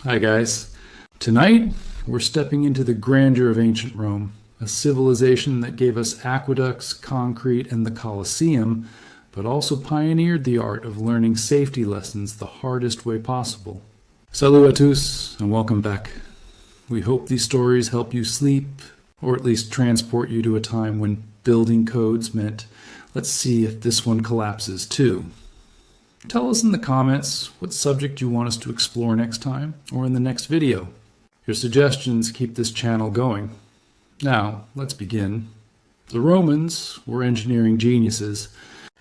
Hi guys. Tonight, we're stepping into the grandeur of ancient Rome, a civilization that gave us aqueducts, concrete, and the Colosseum, but also pioneered the art of learning safety lessons the hardest way possible. Salut à tous, and welcome back. We hope these stories help you sleep, or at least transport you to a time when building codes meant, let's see if this one collapses too. Tell us in the comments what subject you want us to explore next time, or in the next video. Your suggestions keep this channel going. Now, let's begin. The Romans were engineering geniuses.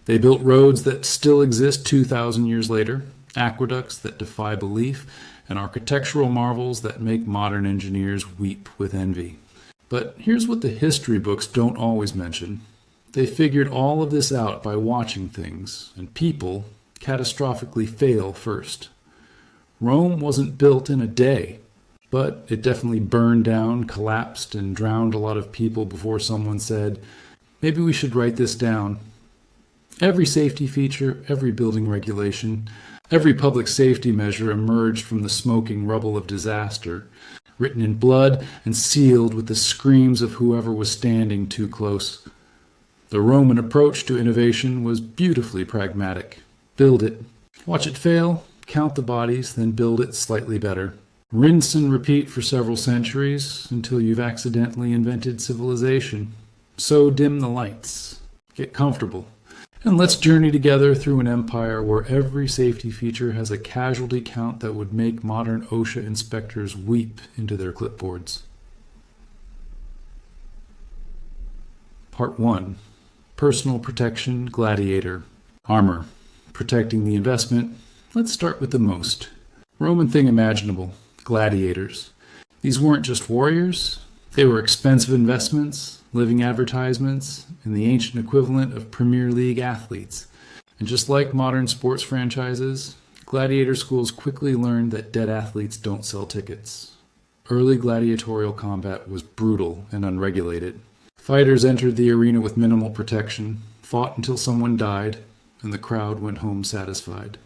They built roads that still exist 2,000 years later, aqueducts that defy belief, and architectural marvels that make modern engineers weep with envy. But here's what the history books don't always mention. They figured all of this out by watching things, and people catastrophically fail first. Rome wasn't built in a day, but it definitely burned down, collapsed, and drowned a lot of people before someone said, maybe we should write this down. Every safety feature, every building regulation, every public safety measure emerged from the smoking rubble of disaster, written in blood and sealed with the screams of whoever was standing too close. The Roman approach to innovation was beautifully pragmatic. Build it. Watch it fail, count the bodies, then build it slightly better. Rinse and repeat for several centuries until you've accidentally invented civilization. So dim the lights. Get comfortable. And let's journey together through an empire where every safety feature has a casualty count that would make modern OSHA inspectors weep into their clipboards. Part 1. Personal Protection Gladiator. Armor. Protecting the investment. Let's start with the most Roman thing imaginable, gladiators. These weren't just warriors, they were expensive investments, living advertisements, and the ancient equivalent of Premier League athletes. And just like modern sports franchises, gladiator schools quickly learned that dead athletes don't sell tickets. Early gladiatorial combat was brutal and unregulated. Fighters entered the arena with minimal protection, fought until someone died, and the crowd went home satisfied.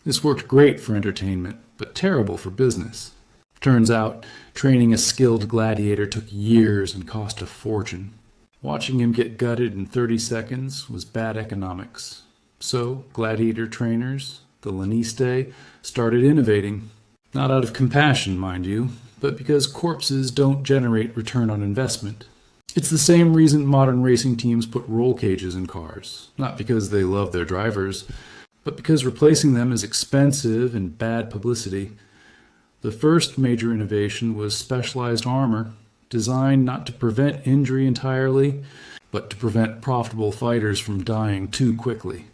This worked great for entertainment, but terrible for business. Turns out, training a skilled gladiator took years and cost a fortune. Watching him get gutted in 30 seconds was bad economics. So, gladiator trainers, the Lanistae, started innovating. Not out of compassion, mind you, but because corpses don't generate return on investment. It's the same reason modern racing teams put roll cages in cars, not because they love their drivers, but because replacing them is expensive and bad publicity. The first major innovation was specialized armor, designed not to prevent injury entirely, but to prevent profitable fighters from dying too quickly.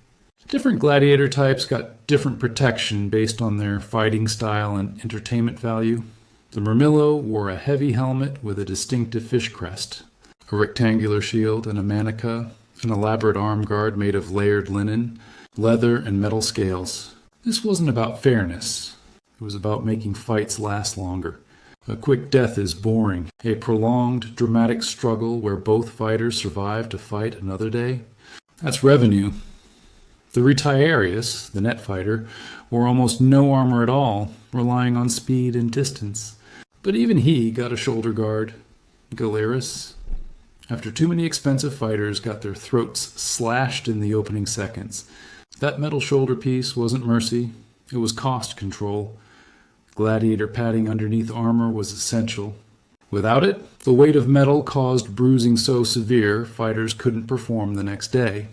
Different gladiator types got different protection based on their fighting style and entertainment value. The Murmillo wore a heavy helmet with a distinctive fish crest, a rectangular shield and a manica, an elaborate arm guard made of layered linen, leather, and metal scales. This wasn't about fairness. It was about making fights last longer. A quick death is boring. A prolonged, dramatic struggle where both fighters survive to fight another day, that's revenue. The retiarius, the net fighter, wore almost no armor at all, relying on speed and distance. But even he got a shoulder guard. Galerius. After too many expensive fighters got their throats slashed in the opening seconds. That metal shoulder piece wasn't mercy, it was cost control. Gladiator padding underneath armor was essential. Without it, the weight of metal caused bruising so severe fighters couldn't perform the next day.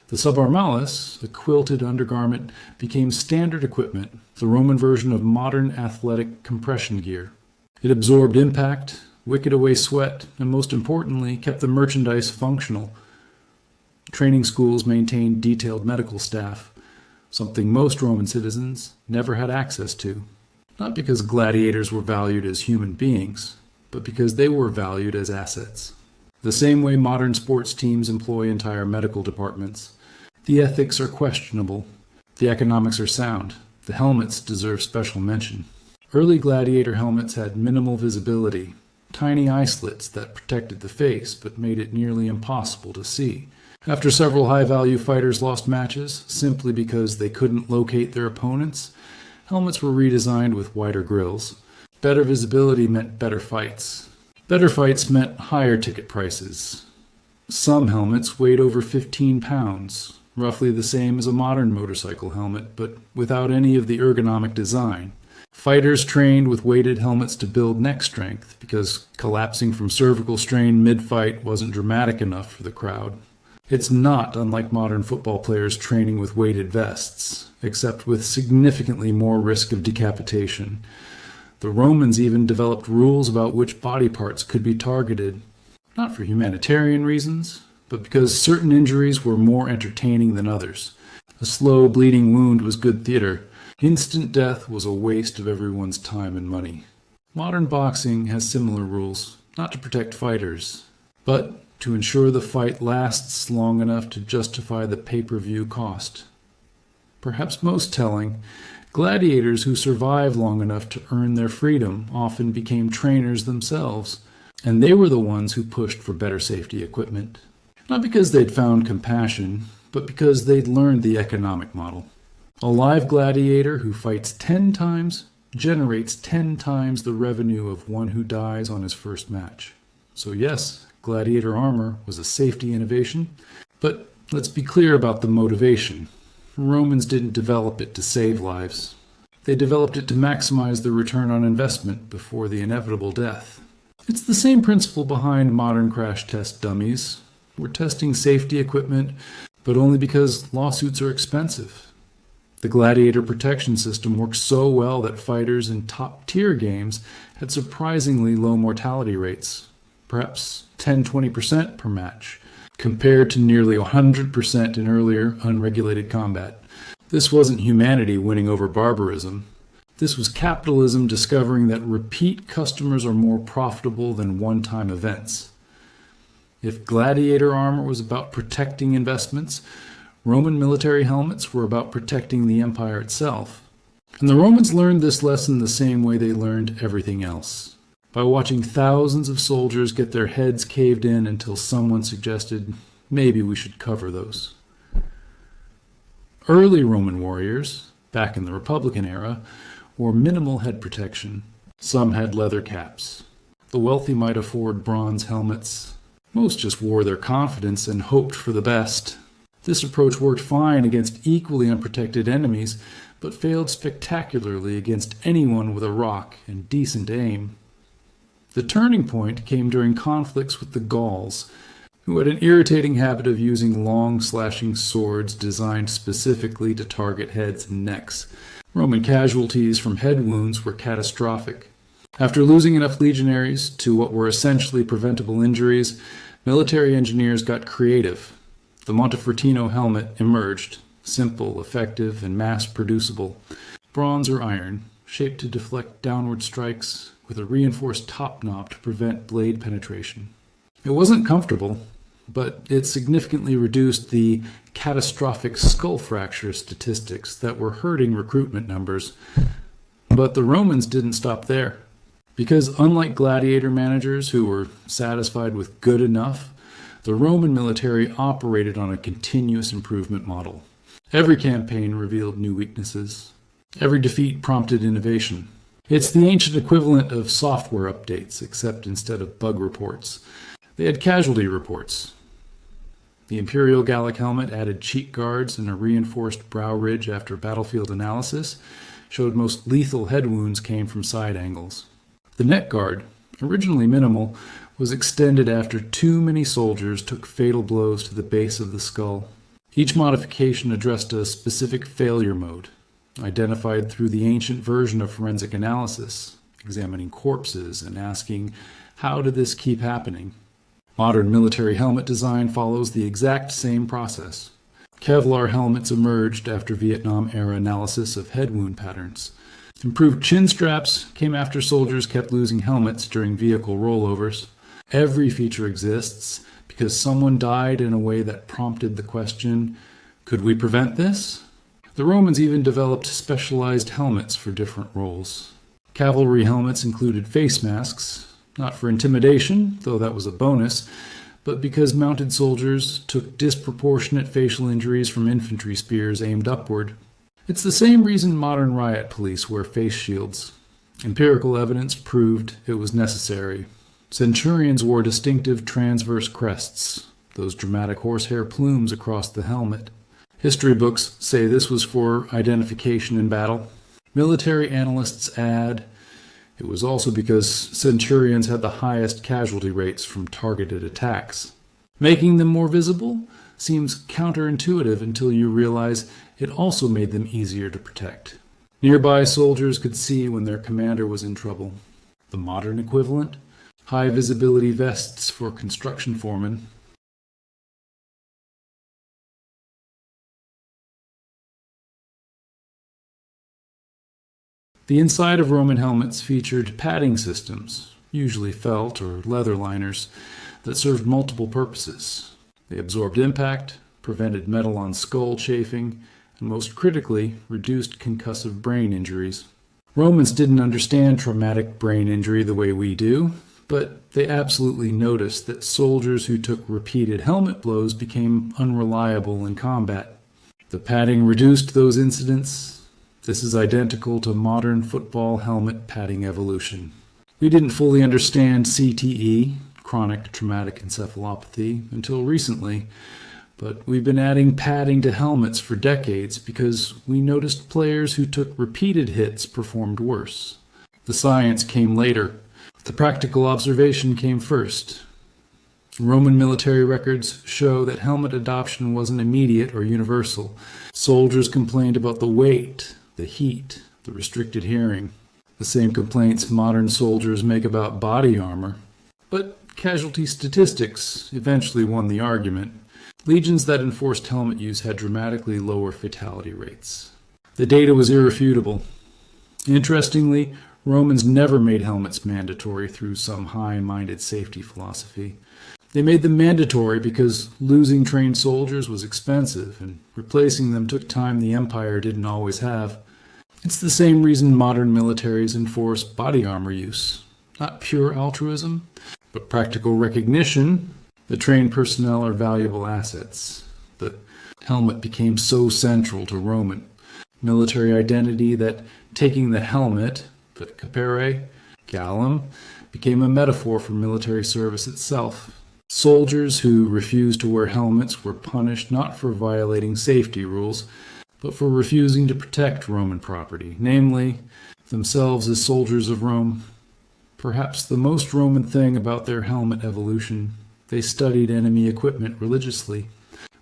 The subarmalis, a quilted undergarment, became standard equipment, the Roman version of modern athletic compression gear. It absorbed impact, wicked away sweat, and most importantly, kept the merchandise functional. Training schools maintained detailed medical staff, something most Roman citizens never had access to. Not because gladiators were valued as human beings, but because they were valued as assets. The same way modern sports teams employ entire medical departments. The ethics are questionable. The economics are sound. The helmets deserve special mention. Early gladiator helmets had minimal visibility, tiny eye slits that protected the face but made it nearly impossible to see. After several high-value fighters lost matches simply because they couldn't locate their opponents, helmets were redesigned with wider grills. Better visibility meant better fights. Better fights meant higher ticket prices. Some helmets weighed over 15 pounds, roughly the same as a modern motorcycle helmet, but without any of the ergonomic design. Fighters trained with weighted helmets to build neck strength because collapsing from cervical strain mid-fight wasn't dramatic enough for the crowd. It's not unlike modern football players training with weighted vests, except with significantly more risk of decapitation. The Romans even developed rules about which body parts could be targeted, not for humanitarian reasons, but because certain injuries were more entertaining than others. A slow bleeding wound was good theater. Instant death was a waste of everyone's time and money. Modern boxing has similar rules, not to protect fighters, but to ensure the fight lasts long enough to justify the pay-per-view cost. Perhaps most telling, gladiators who survived long enough to earn their freedom often became trainers themselves, and they were the ones who pushed for better safety equipment. Not because they'd found compassion, but because they'd learned the economic model. A live gladiator who fights 10 times generates 10 times the revenue of one who dies on his first match. So yes, gladiator armor was a safety innovation, but let's be clear about the motivation. Romans didn't develop it to save lives. They developed it to maximize the return on investment before the inevitable death. It's the same principle behind modern crash test dummies. We're testing safety equipment, but only because lawsuits are expensive. The gladiator protection system worked so well that fighters in top-tier games had surprisingly low mortality rates, perhaps 10-20% per match, compared to nearly 100% in earlier unregulated combat. This wasn't humanity winning over barbarism. This was capitalism discovering that repeat customers are more profitable than one-time events. If gladiator armor was about protecting investments, Roman military helmets were about protecting the empire itself. And the Romans learned this lesson the same way they learned everything else, by watching thousands of soldiers get their heads caved in until someone suggested, maybe we should cover those. Early Roman warriors, back in the Republican era, wore minimal head protection. Some had leather caps. The wealthy might afford bronze helmets. Most just wore their confidence and hoped for the best. This approach worked fine against equally unprotected enemies, but failed spectacularly against anyone with a rock and decent aim. The turning point came during conflicts with the Gauls, who had an irritating habit of using long slashing swords designed specifically to target heads and necks. Roman casualties from head wounds were catastrophic. After losing enough legionaries to what were essentially preventable injuries, military engineers got creative. The Montefertino helmet emerged, simple, effective, and mass-producible. Bronze or iron, shaped to deflect downward strikes, with a reinforced top knob to prevent blade penetration. It wasn't comfortable, but it significantly reduced the catastrophic skull fracture statistics that were hurting recruitment numbers. But the Romans didn't stop there. Because unlike gladiator managers who were satisfied with good enough, the Roman military operated on a continuous improvement model. Every campaign revealed new weaknesses. Every defeat prompted innovation. It's the ancient equivalent of software updates, except instead of bug reports, they had casualty reports. The Imperial Gallic helmet added cheek guards and a reinforced brow ridge after battlefield analysis, showed most lethal head wounds came from side angles. The neck guard, originally minimal, was extended after too many soldiers took fatal blows to the base of the skull. Each modification addressed a specific failure mode, identified through the ancient version of forensic analysis, examining corpses and asking, how did this keep happening? Modern military helmet design follows the exact same process. Kevlar helmets emerged after Vietnam-era analysis of head wound patterns. Improved chin straps came after soldiers kept losing helmets during vehicle rollovers. Every feature exists because someone died in a way that prompted the question, could we prevent this? The Romans even developed specialized helmets for different roles. Cavalry helmets included face masks, not for intimidation, though that was a bonus, but because mounted soldiers took disproportionate facial injuries from infantry spears aimed upward. It's the same reason modern riot police wear face shields. Empirical evidence proved it was necessary. Centurions wore distinctive transverse crests, those dramatic horsehair plumes across the helmet. History books say this was for identification in battle. Military analysts add it was also because centurions had the highest casualty rates from targeted attacks. Making them more visible seems counterintuitive until you realize it also made them easier to protect. Nearby soldiers could see when their commander was in trouble. The modern equivalent? High visibility vests for construction foremen. The inside of Roman helmets featured padding systems, usually felt or leather liners, that served multiple purposes. They absorbed impact, prevented metal on skull chafing, and most critically, reduced concussive brain injuries. Romans didn't understand traumatic brain injury the way we do, but they absolutely noticed that soldiers who took repeated helmet blows became unreliable in combat. The padding reduced those incidents. This is identical to modern football helmet padding evolution. We didn't fully understand CTE, chronic traumatic encephalopathy, until recently, but we've been adding padding to helmets for decades because we noticed players who took repeated hits performed worse. The science came later. The practical observation came first. Roman military records show that helmet adoption wasn't immediate or universal. Soldiers complained about the weight, the heat, the restricted hearing. The same complaints modern soldiers make about body armor. But casualty statistics eventually won the argument. Legions that enforced helmet use had dramatically lower fatality rates. The data was irrefutable. Interestingly, Romans never made helmets mandatory through some high-minded safety philosophy. They made them mandatory because losing trained soldiers was expensive, and replacing them took time the empire didn't always have. It's the same reason modern militaries enforce body armor use. Not pure altruism, but practical recognition. The trained personnel are valuable assets. The helmet became so central to Roman military identity that taking the helmet, the capere, gallum, became a metaphor for military service itself. Soldiers who refused to wear helmets were punished not for violating safety rules, but for refusing to protect Roman property, namely, themselves as soldiers of Rome. Perhaps the most Roman thing about their helmet evolution, they studied enemy equipment religiously.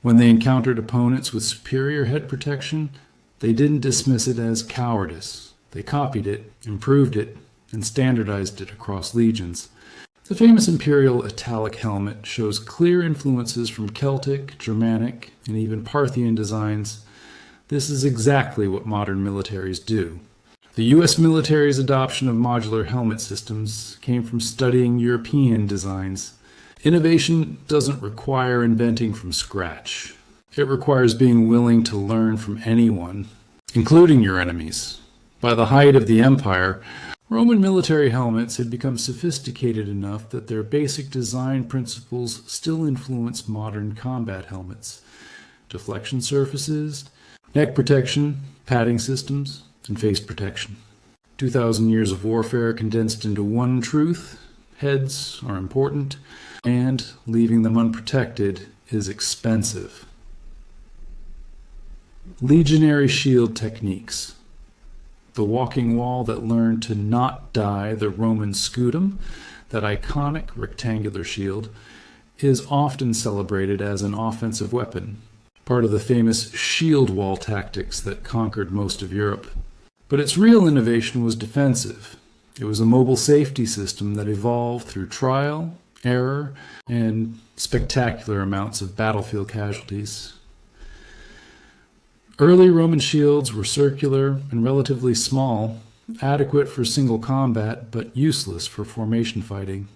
When they encountered opponents with superior head protection, they didn't dismiss it as cowardice. They copied it, improved it, and standardized it across legions. The famous imperial italic helmet shows clear influences from Celtic, Germanic, and even Parthian designs. This is exactly what modern militaries do. The U.S. military's adoption of modular helmet systems came from studying European designs. Innovation doesn't require inventing from scratch. It requires being willing to learn from anyone, including your enemies. By the height of the empire, Roman military helmets had become sophisticated enough that their basic design principles still influence modern combat helmets. Deflection surfaces, neck protection, padding systems, and face protection. 2,000 years of warfare condensed into one truth: heads are important, and leaving them unprotected is expensive. Legionary shield techniques. The walking wall that learned to not die the Roman scutum, that iconic rectangular shield, is often celebrated as an offensive weapon, part of the famous shield wall tactics that conquered most of Europe. But its real innovation was defensive. It was a mobile safety system that evolved through trial, error, and spectacular amounts of battlefield casualties. Early Roman shields were circular and relatively small, adequate for single combat, but useless for formation fighting.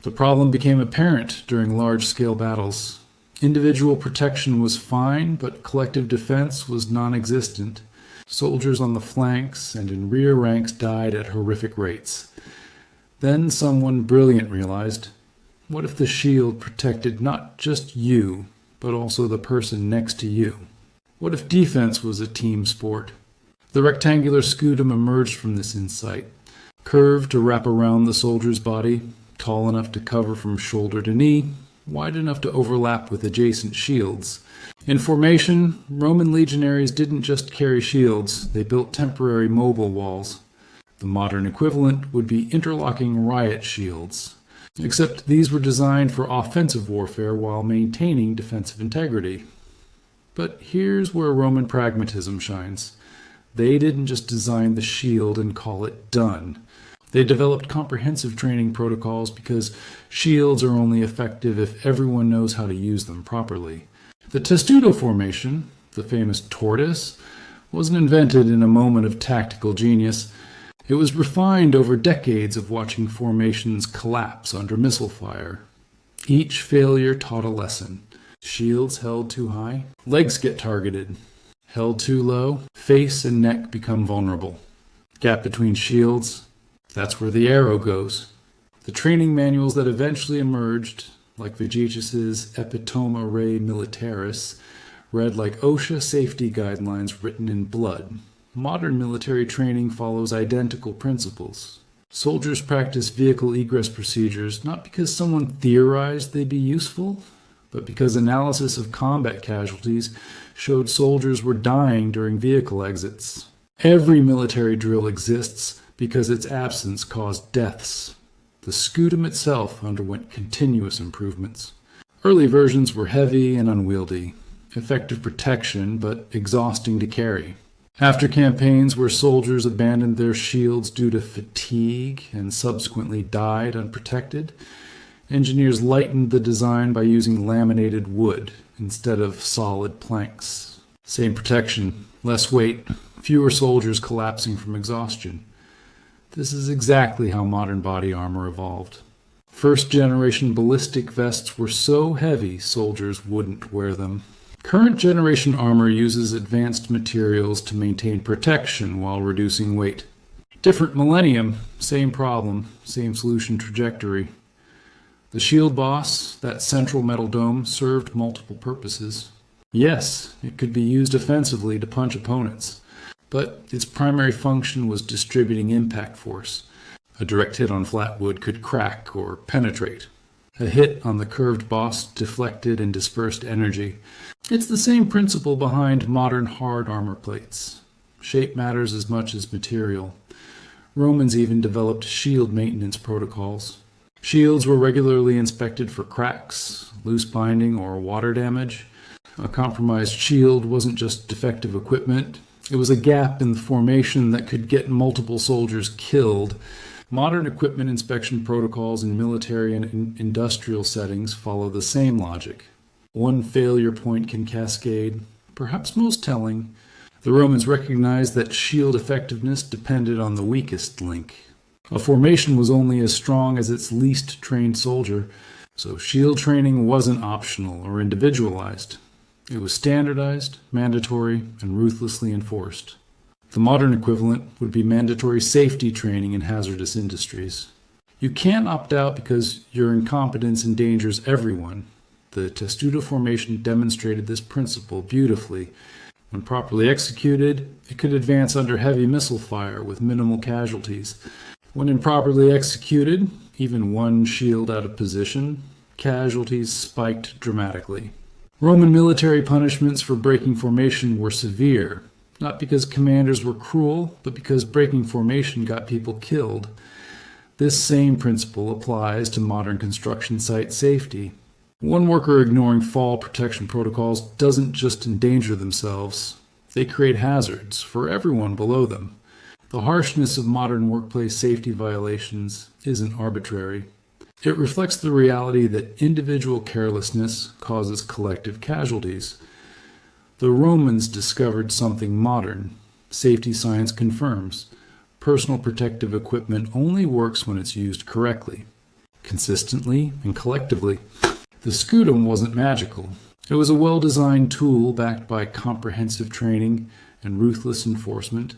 The problem became apparent during large-scale battles. Individual protection was fine, but collective defense was non-existent. Soldiers on the flanks and in rear ranks died at horrific rates. Then someone brilliant realized, what if the shield protected not just you, but also the person next to you? What if defense was a team sport? The rectangular scutum emerged from this insight. curved to wrap around the soldier's body, tall enough to cover from shoulder to knee, wide enough to overlap with adjacent shields. In formation, Roman legionaries didn't just carry shields, they built temporary mobile walls. The modern equivalent would be interlocking riot shields, except these were designed for offensive warfare while maintaining defensive integrity. But here's where Roman pragmatism shines. They didn't just design the shield and call it done. They developed comprehensive training protocols because shields are only effective if everyone knows how to use them properly. The testudo formation, the famous tortoise, wasn't invented in a moment of tactical genius. It was refined over decades of watching formations collapse under missile fire. Each failure taught a lesson. Shields held too high, legs get targeted. Held too low, face and neck become vulnerable. Gap between shields, that's where the arrow goes. The training manuals that eventually emerged, like Vegetus's Epitoma Rei Militaris, read like OSHA safety guidelines written in blood. Modern military training follows identical principles. Soldiers practice vehicle egress procedures not because someone theorized they'd be useful, but because analysis of combat casualties showed soldiers were dying during vehicle exits. Every military drill exists because its absence caused deaths. The scutum itself underwent continuous improvements. Early versions were heavy and unwieldy, effective protection but exhausting to carry. After campaigns where soldiers abandoned their shields due to fatigue and subsequently died unprotected, engineers lightened the design by using laminated wood instead of solid planks. Same protection, less weight, fewer soldiers collapsing from exhaustion. This is exactly how modern body armor evolved. First-generation ballistic vests were so heavy soldiers wouldn't wear them. Current-generation armor uses advanced materials to maintain protection while reducing weight. Different millennium, same problem, same solution trajectory. The shield boss, that central metal dome, served multiple purposes. Yes, it could be used offensively to punch opponents, but its primary function was distributing impact force. A direct hit on flat wood could crack or penetrate. A hit on the curved boss deflected and dispersed energy. It's the same principle behind modern hard armor plates. Shape matters as much as material. Romans even developed shield maintenance protocols. Shields were regularly inspected for cracks, loose binding, or water damage. A compromised shield wasn't just defective equipment. It was a gap in the formation that could get multiple soldiers killed. Modern equipment inspection protocols in military and industrial settings follow the same logic. One failure point can cascade. Perhaps most telling, the Romans recognized that shield effectiveness depended on the weakest link. A formation was only as strong as its least trained soldier, so shield training wasn't optional or individualized. It was standardized, mandatory, and ruthlessly enforced. The modern equivalent would be mandatory safety training in hazardous industries. You can't opt out because your incompetence endangers everyone. The testudo formation demonstrated this principle beautifully. When properly executed, it could advance under heavy missile fire with minimal casualties. When improperly executed, even one shield out of position, casualties spiked dramatically. Roman military punishments for breaking formation were severe, not because commanders were cruel, but because breaking formation got people killed. This same principle applies to modern construction site safety. One worker ignoring fall protection protocols doesn't just endanger themselves, they create hazards for everyone below them. The harshness of modern workplace safety violations isn't arbitrary. It reflects the reality that individual carelessness causes collective casualties. The Romans discovered something modern. Safety science confirms. Personal protective equipment only works when it's used correctly, consistently and collectively. The scutum wasn't magical. It was a well-designed tool backed by comprehensive training and ruthless enforcement.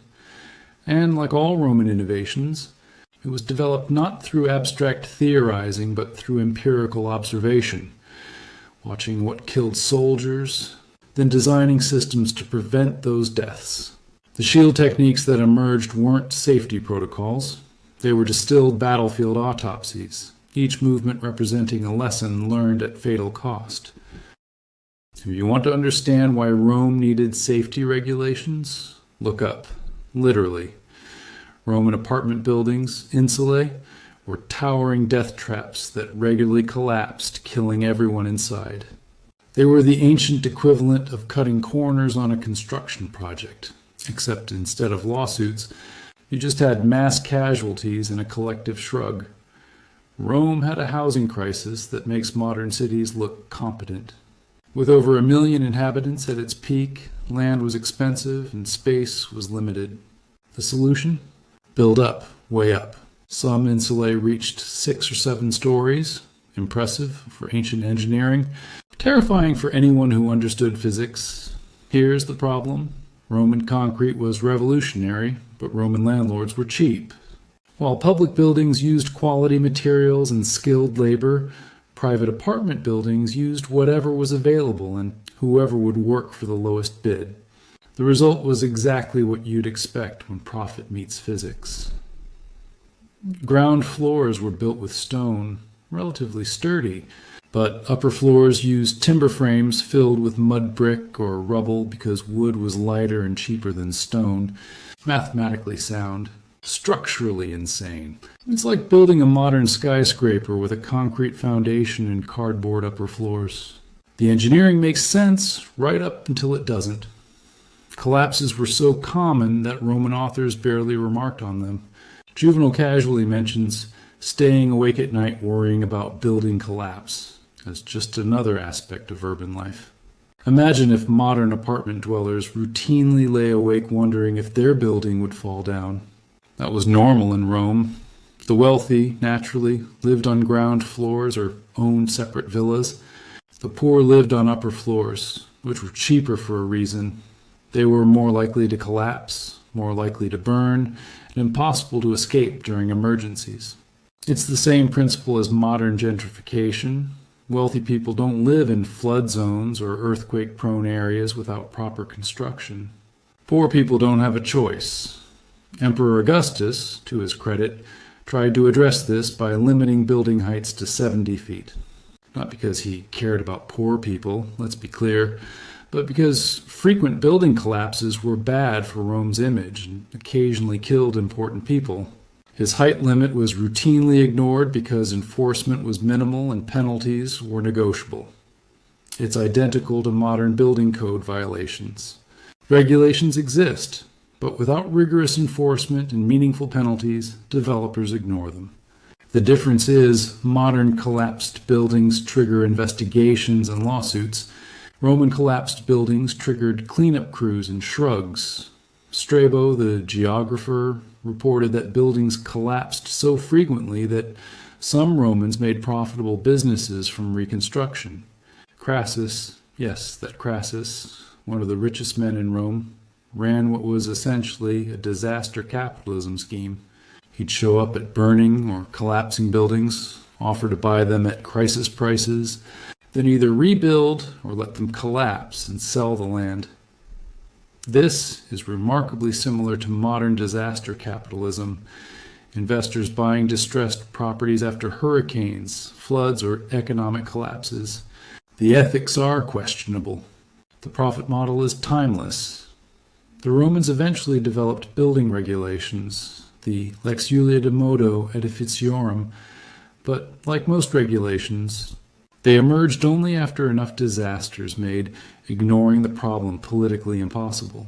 And like all Roman innovations, it was developed not through abstract theorizing, but through empirical observation, watching what killed soldiers, then designing systems to prevent those deaths. The shield techniques that emerged weren't safety protocols. They were distilled battlefield autopsies, each movement representing a lesson learned at fatal cost. If you want to understand why Rome needed safety regulations, look up, literally. Roman apartment buildings, insulae, were towering death traps that regularly collapsed, killing everyone inside. They were the ancient equivalent of cutting corners on a construction project, except instead of lawsuits, you just had mass casualties and a collective shrug. Rome had a housing crisis that makes modern cities look competent. With over 1 million inhabitants at its peak, land was expensive and space was limited. The solution? Build up, way up. Some insulae reached 6 or 7 stories, impressive for ancient engineering, terrifying for anyone who understood physics. Here's the problem. Roman concrete was revolutionary, but Roman landlords were cheap. While public buildings used quality materials and skilled labor, private apartment buildings used whatever was available and whoever would work for the lowest bid. The result was exactly what you'd expect when profit meets physics. Ground floors were built with stone, relatively sturdy, but upper floors used timber frames filled with mud brick or rubble because wood was lighter and cheaper than stone. Mathematically sound, structurally insane. It's like building a modern skyscraper with a concrete foundation and cardboard upper floors. The engineering makes sense right up until it doesn't. Collapses were so common that Roman authors barely remarked on them. Juvenal casually mentions staying awake at night worrying about building collapse as just another aspect of urban life. Imagine if modern apartment dwellers routinely lay awake wondering if their building would fall down. That was normal in Rome. The wealthy, naturally, lived on ground floors or owned separate villas. The poor lived on upper floors, which were cheaper for a reason. They were more likely to collapse, more likely to burn, and impossible to escape during emergencies. It's the same principle as modern gentrification. Wealthy people don't live in flood zones or earthquake-prone areas without proper construction. Poor people don't have a choice. Emperor Augustus, to his credit, tried to address this by limiting building heights to 70 feet. Not because he cared about poor people, let's be clear, but because frequent building collapses were bad for Rome's image and occasionally killed important people. His height limit was routinely ignored because enforcement was minimal and penalties were negotiable. It's identical to modern building code violations. Regulations exist, but without rigorous enforcement and meaningful penalties, developers ignore them. The difference is modern collapsed buildings trigger investigations and lawsuits. Roman collapsed buildings triggered cleanup crews and shrugs. Strabo, the geographer, reported that buildings collapsed so frequently that some Romans made profitable businesses from reconstruction. Crassus, yes, that Crassus, one of the richest men in Rome, ran what was essentially a disaster capitalism scheme. He'd show up at burning or collapsing buildings, offer to buy them at crisis prices, then either rebuild or let them collapse and sell the land. This is remarkably similar to modern disaster capitalism, investors buying distressed properties after hurricanes, floods, or economic collapses. The ethics are questionable. The profit model is timeless. The Romans eventually developed building regulations, the lex Julia de modo edificiorum, but like most regulations, they emerged only after enough disasters made ignoring the problem politically impossible.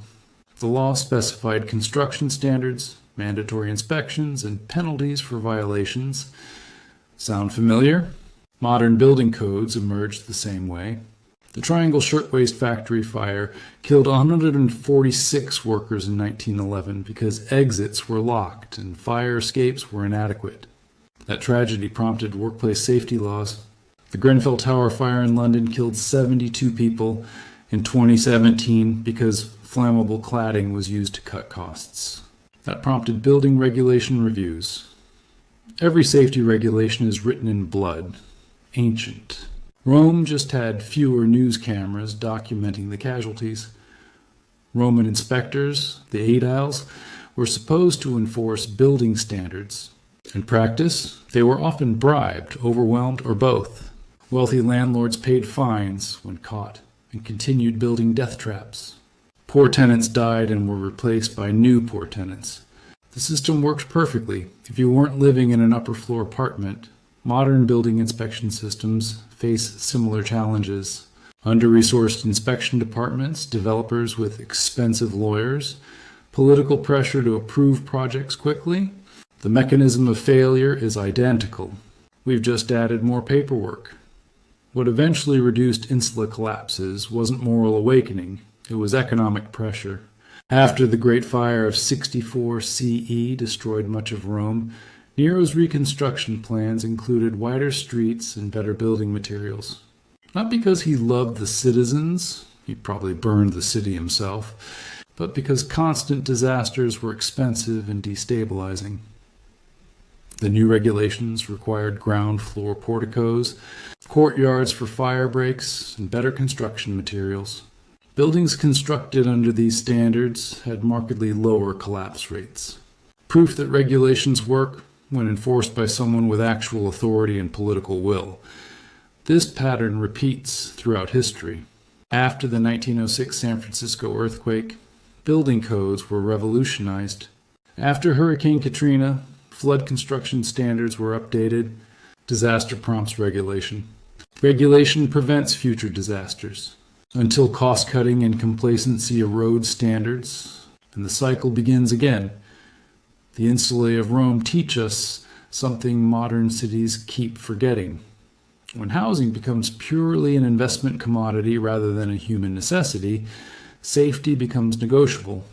The law specified construction standards, mandatory inspections, and penalties for violations. Sound familiar? Modern building codes emerged the same way. The Triangle Shirtwaist Factory fire killed 146 workers in 1911 because exits were locked and fire escapes were inadequate. That tragedy prompted workplace safety laws. The Grenfell Tower fire in London killed 72 people in 2017 because flammable cladding was used to cut costs. That prompted building regulation reviews. Every safety regulation is written in blood, ancient. Rome just had fewer news cameras documenting the casualties. Roman inspectors, the aediles, were supposed to enforce building standards, In practice, they were often bribed, overwhelmed, or both. Wealthy landlords paid fines when caught and continued building death traps. Poor tenants died and were replaced by new poor tenants. The system worked perfectly if you weren't living in an upper-floor apartment. Modern building inspection systems face similar challenges. Under-resourced inspection departments, developers with expensive lawyers, political pressure to approve projects quickly. The mechanism of failure is identical. We've just added more paperwork. What eventually reduced insula collapses wasn't moral awakening, it was economic pressure. After the Great Fire of 64 CE destroyed much of Rome, Nero's reconstruction plans included wider streets and better building materials. Not because he loved the citizens, he probably burned the city himself, but because constant disasters were expensive and destabilizing. The new regulations required ground floor porticos, courtyards for fire breaks, and better construction materials. Buildings constructed under these standards had markedly lower collapse rates. Proof that regulations work when enforced by someone with actual authority and political will. This pattern repeats throughout history. After the 1906 San Francisco earthquake, building codes were revolutionized. After Hurricane Katrina, flood construction standards were updated. Disaster prompts regulation. Regulation prevents future disasters, until cost-cutting and complacency erode standards, and the cycle begins again. The insulae of Rome teach us something modern cities keep forgetting. When housing becomes purely an investment commodity rather than a human necessity, safety becomes negotiable.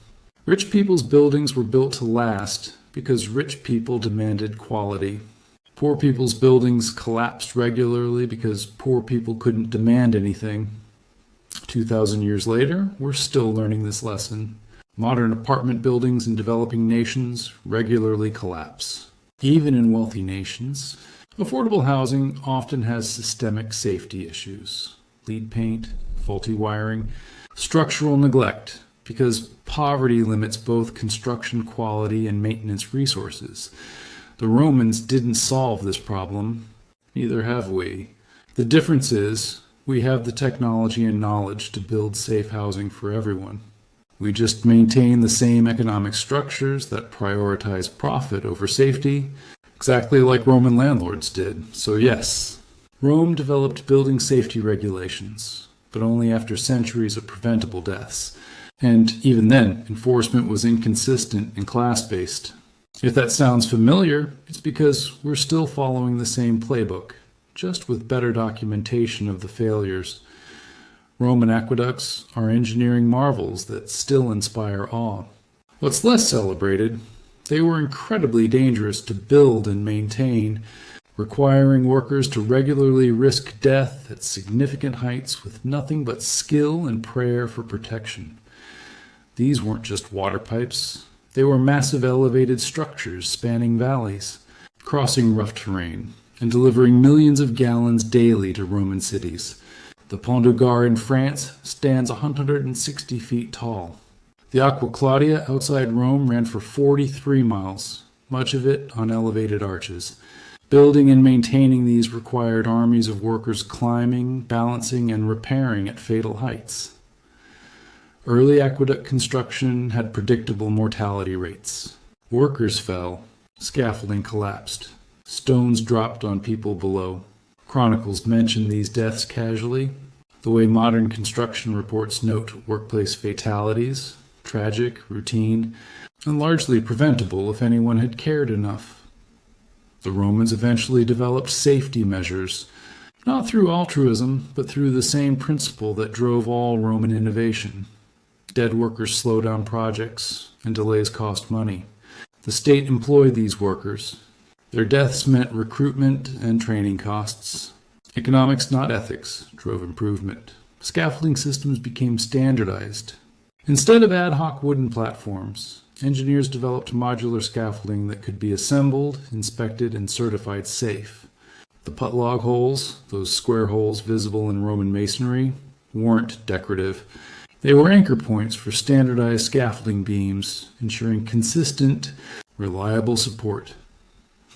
Rich people's buildings were built to last because rich people demanded quality. Poor people's buildings collapsed regularly because poor people couldn't demand anything. 2,000 years later, we're still learning this lesson. Modern apartment buildings in developing nations regularly collapse. Even in wealthy nations, affordable housing often has systemic safety issues. Lead paint, faulty wiring, structural neglect, because poverty limits both construction quality and maintenance resources. The Romans didn't solve this problem, neither have we. The difference is, we have the technology and knowledge to build safe housing for everyone. We just maintain the same economic structures that prioritize profit over safety, exactly like Roman landlords did. So yes, Rome developed building safety regulations, but only after centuries of preventable deaths. And even then, enforcement was inconsistent and class-based. If that sounds familiar, it's because we're still following the same playbook, just with better documentation of the failures. Roman aqueducts are engineering marvels that still inspire awe. What's less celebrated, they were incredibly dangerous to build and maintain, requiring workers to regularly risk death at significant heights with nothing but skill and prayer for protection. These weren't just water pipes. They were massive elevated structures spanning valleys, crossing rough terrain, and delivering millions of gallons daily to Roman cities. The Pont du Gard in France stands 160 feet tall. The Aqua Claudia outside Rome ran for 43 miles, much of it on elevated arches. Building and maintaining these required armies of workers climbing, balancing, and repairing at fatal heights. Early aqueduct construction had predictable mortality rates. Workers fell, scaffolding collapsed, stones dropped on people below. Chronicles mention these deaths casually, the way modern construction reports note workplace fatalities, tragic, routine, and largely preventable if anyone had cared enough. The Romans eventually developed safety measures, not through altruism, but through the same principle that drove all Roman innovation. Dead workers slow down projects, and delays cost money. The state employed these workers. Their deaths meant recruitment and training costs. Economics, not ethics, drove improvement. Scaffolding systems became standardized. Instead of ad hoc wooden platforms, engineers developed modular scaffolding that could be assembled, inspected, and certified safe. The putt-log holes, those square holes visible in Roman masonry, weren't decorative. They were anchor points for standardized scaffolding beams, ensuring consistent, reliable support.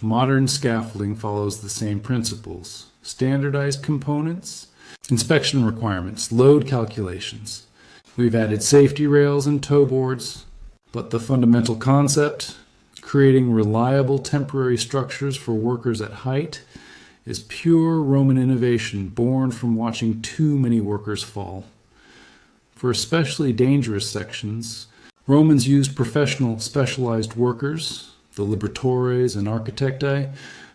Modern scaffolding follows the same principles: standardized components, inspection requirements, load calculations. We've added safety rails and toe boards, but the fundamental concept, creating reliable temporary structures for workers at height, is pure Roman innovation born from watching too many workers fall. For especially dangerous sections, Romans used professional specialized workers, the liberatores and architecti,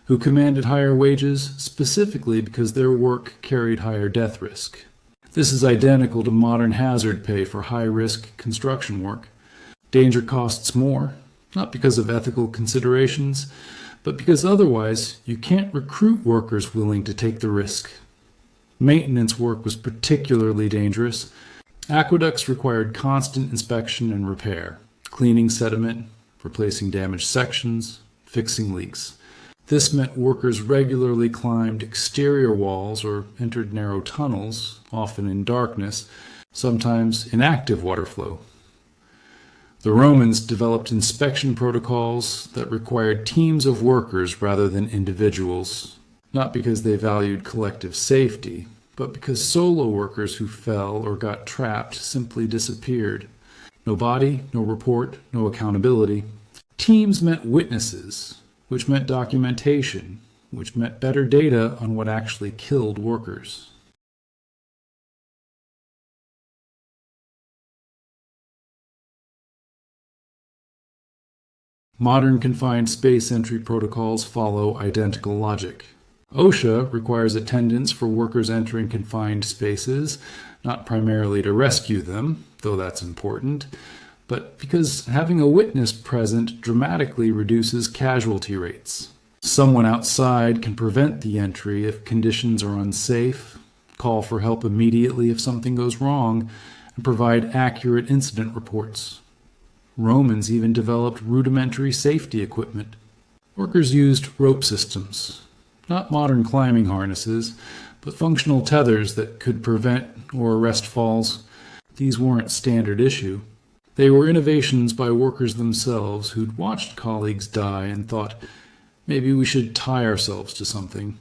who commanded higher wages specifically because their work carried higher death risk. This is identical to modern hazard pay for high-risk construction work. Danger costs more, not because of ethical considerations, but because otherwise you can't recruit workers willing to take the risk. Maintenance work was particularly dangerous. Aqueducts required constant inspection and repair, cleaning sediment, replacing damaged sections, fixing leaks. This meant workers regularly climbed exterior walls or entered narrow tunnels, often in darkness, sometimes in active water flow. The Romans developed inspection protocols that required teams of workers rather than individuals, not because they valued collective safety, but because solo workers who fell or got trapped simply disappeared. No body, no report, no accountability. Teams meant witnesses, which meant documentation, which meant better data on what actually killed workers. Modern confined space entry protocols follow identical logic. OSHA requires attendance for workers entering confined spaces, not primarily to rescue them, though that's important, but because having a witness present dramatically reduces casualty rates. Someone outside can prevent the entry if conditions are unsafe, call for help immediately if something goes wrong, and provide accurate incident reports. Romans even developed rudimentary safety equipment. Workers used rope systems, not modern climbing harnesses, but functional tethers that could prevent or arrest falls. These weren't standard issue. They were innovations by workers themselves who'd watched colleagues die and thought, maybe we should tie ourselves to something.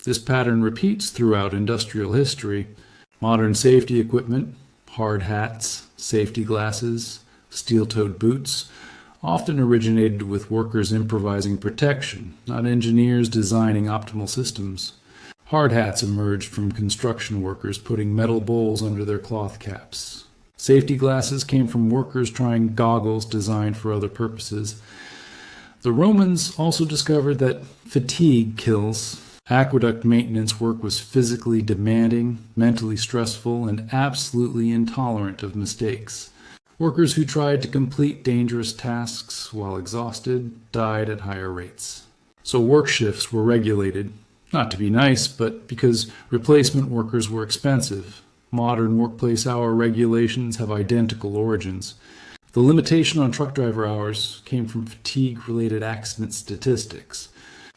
This pattern repeats throughout industrial history. Modern safety equipment, hard hats, safety glasses, steel-toed boots, often originated with workers improvising protection, not engineers designing optimal systems. Hard hats emerged from construction workers putting metal bowls under their cloth caps. Safety glasses came from workers trying goggles designed for other purposes. The Romans also discovered that fatigue kills. Aqueduct maintenance work was physically demanding, mentally stressful, and absolutely intolerant of mistakes. Workers who tried to complete dangerous tasks while exhausted died at higher rates. So work shifts were regulated, not to be nice, but because replacement workers were expensive. Modern workplace hour regulations have identical origins. The limitation on truck driver hours came from fatigue-related accident statistics.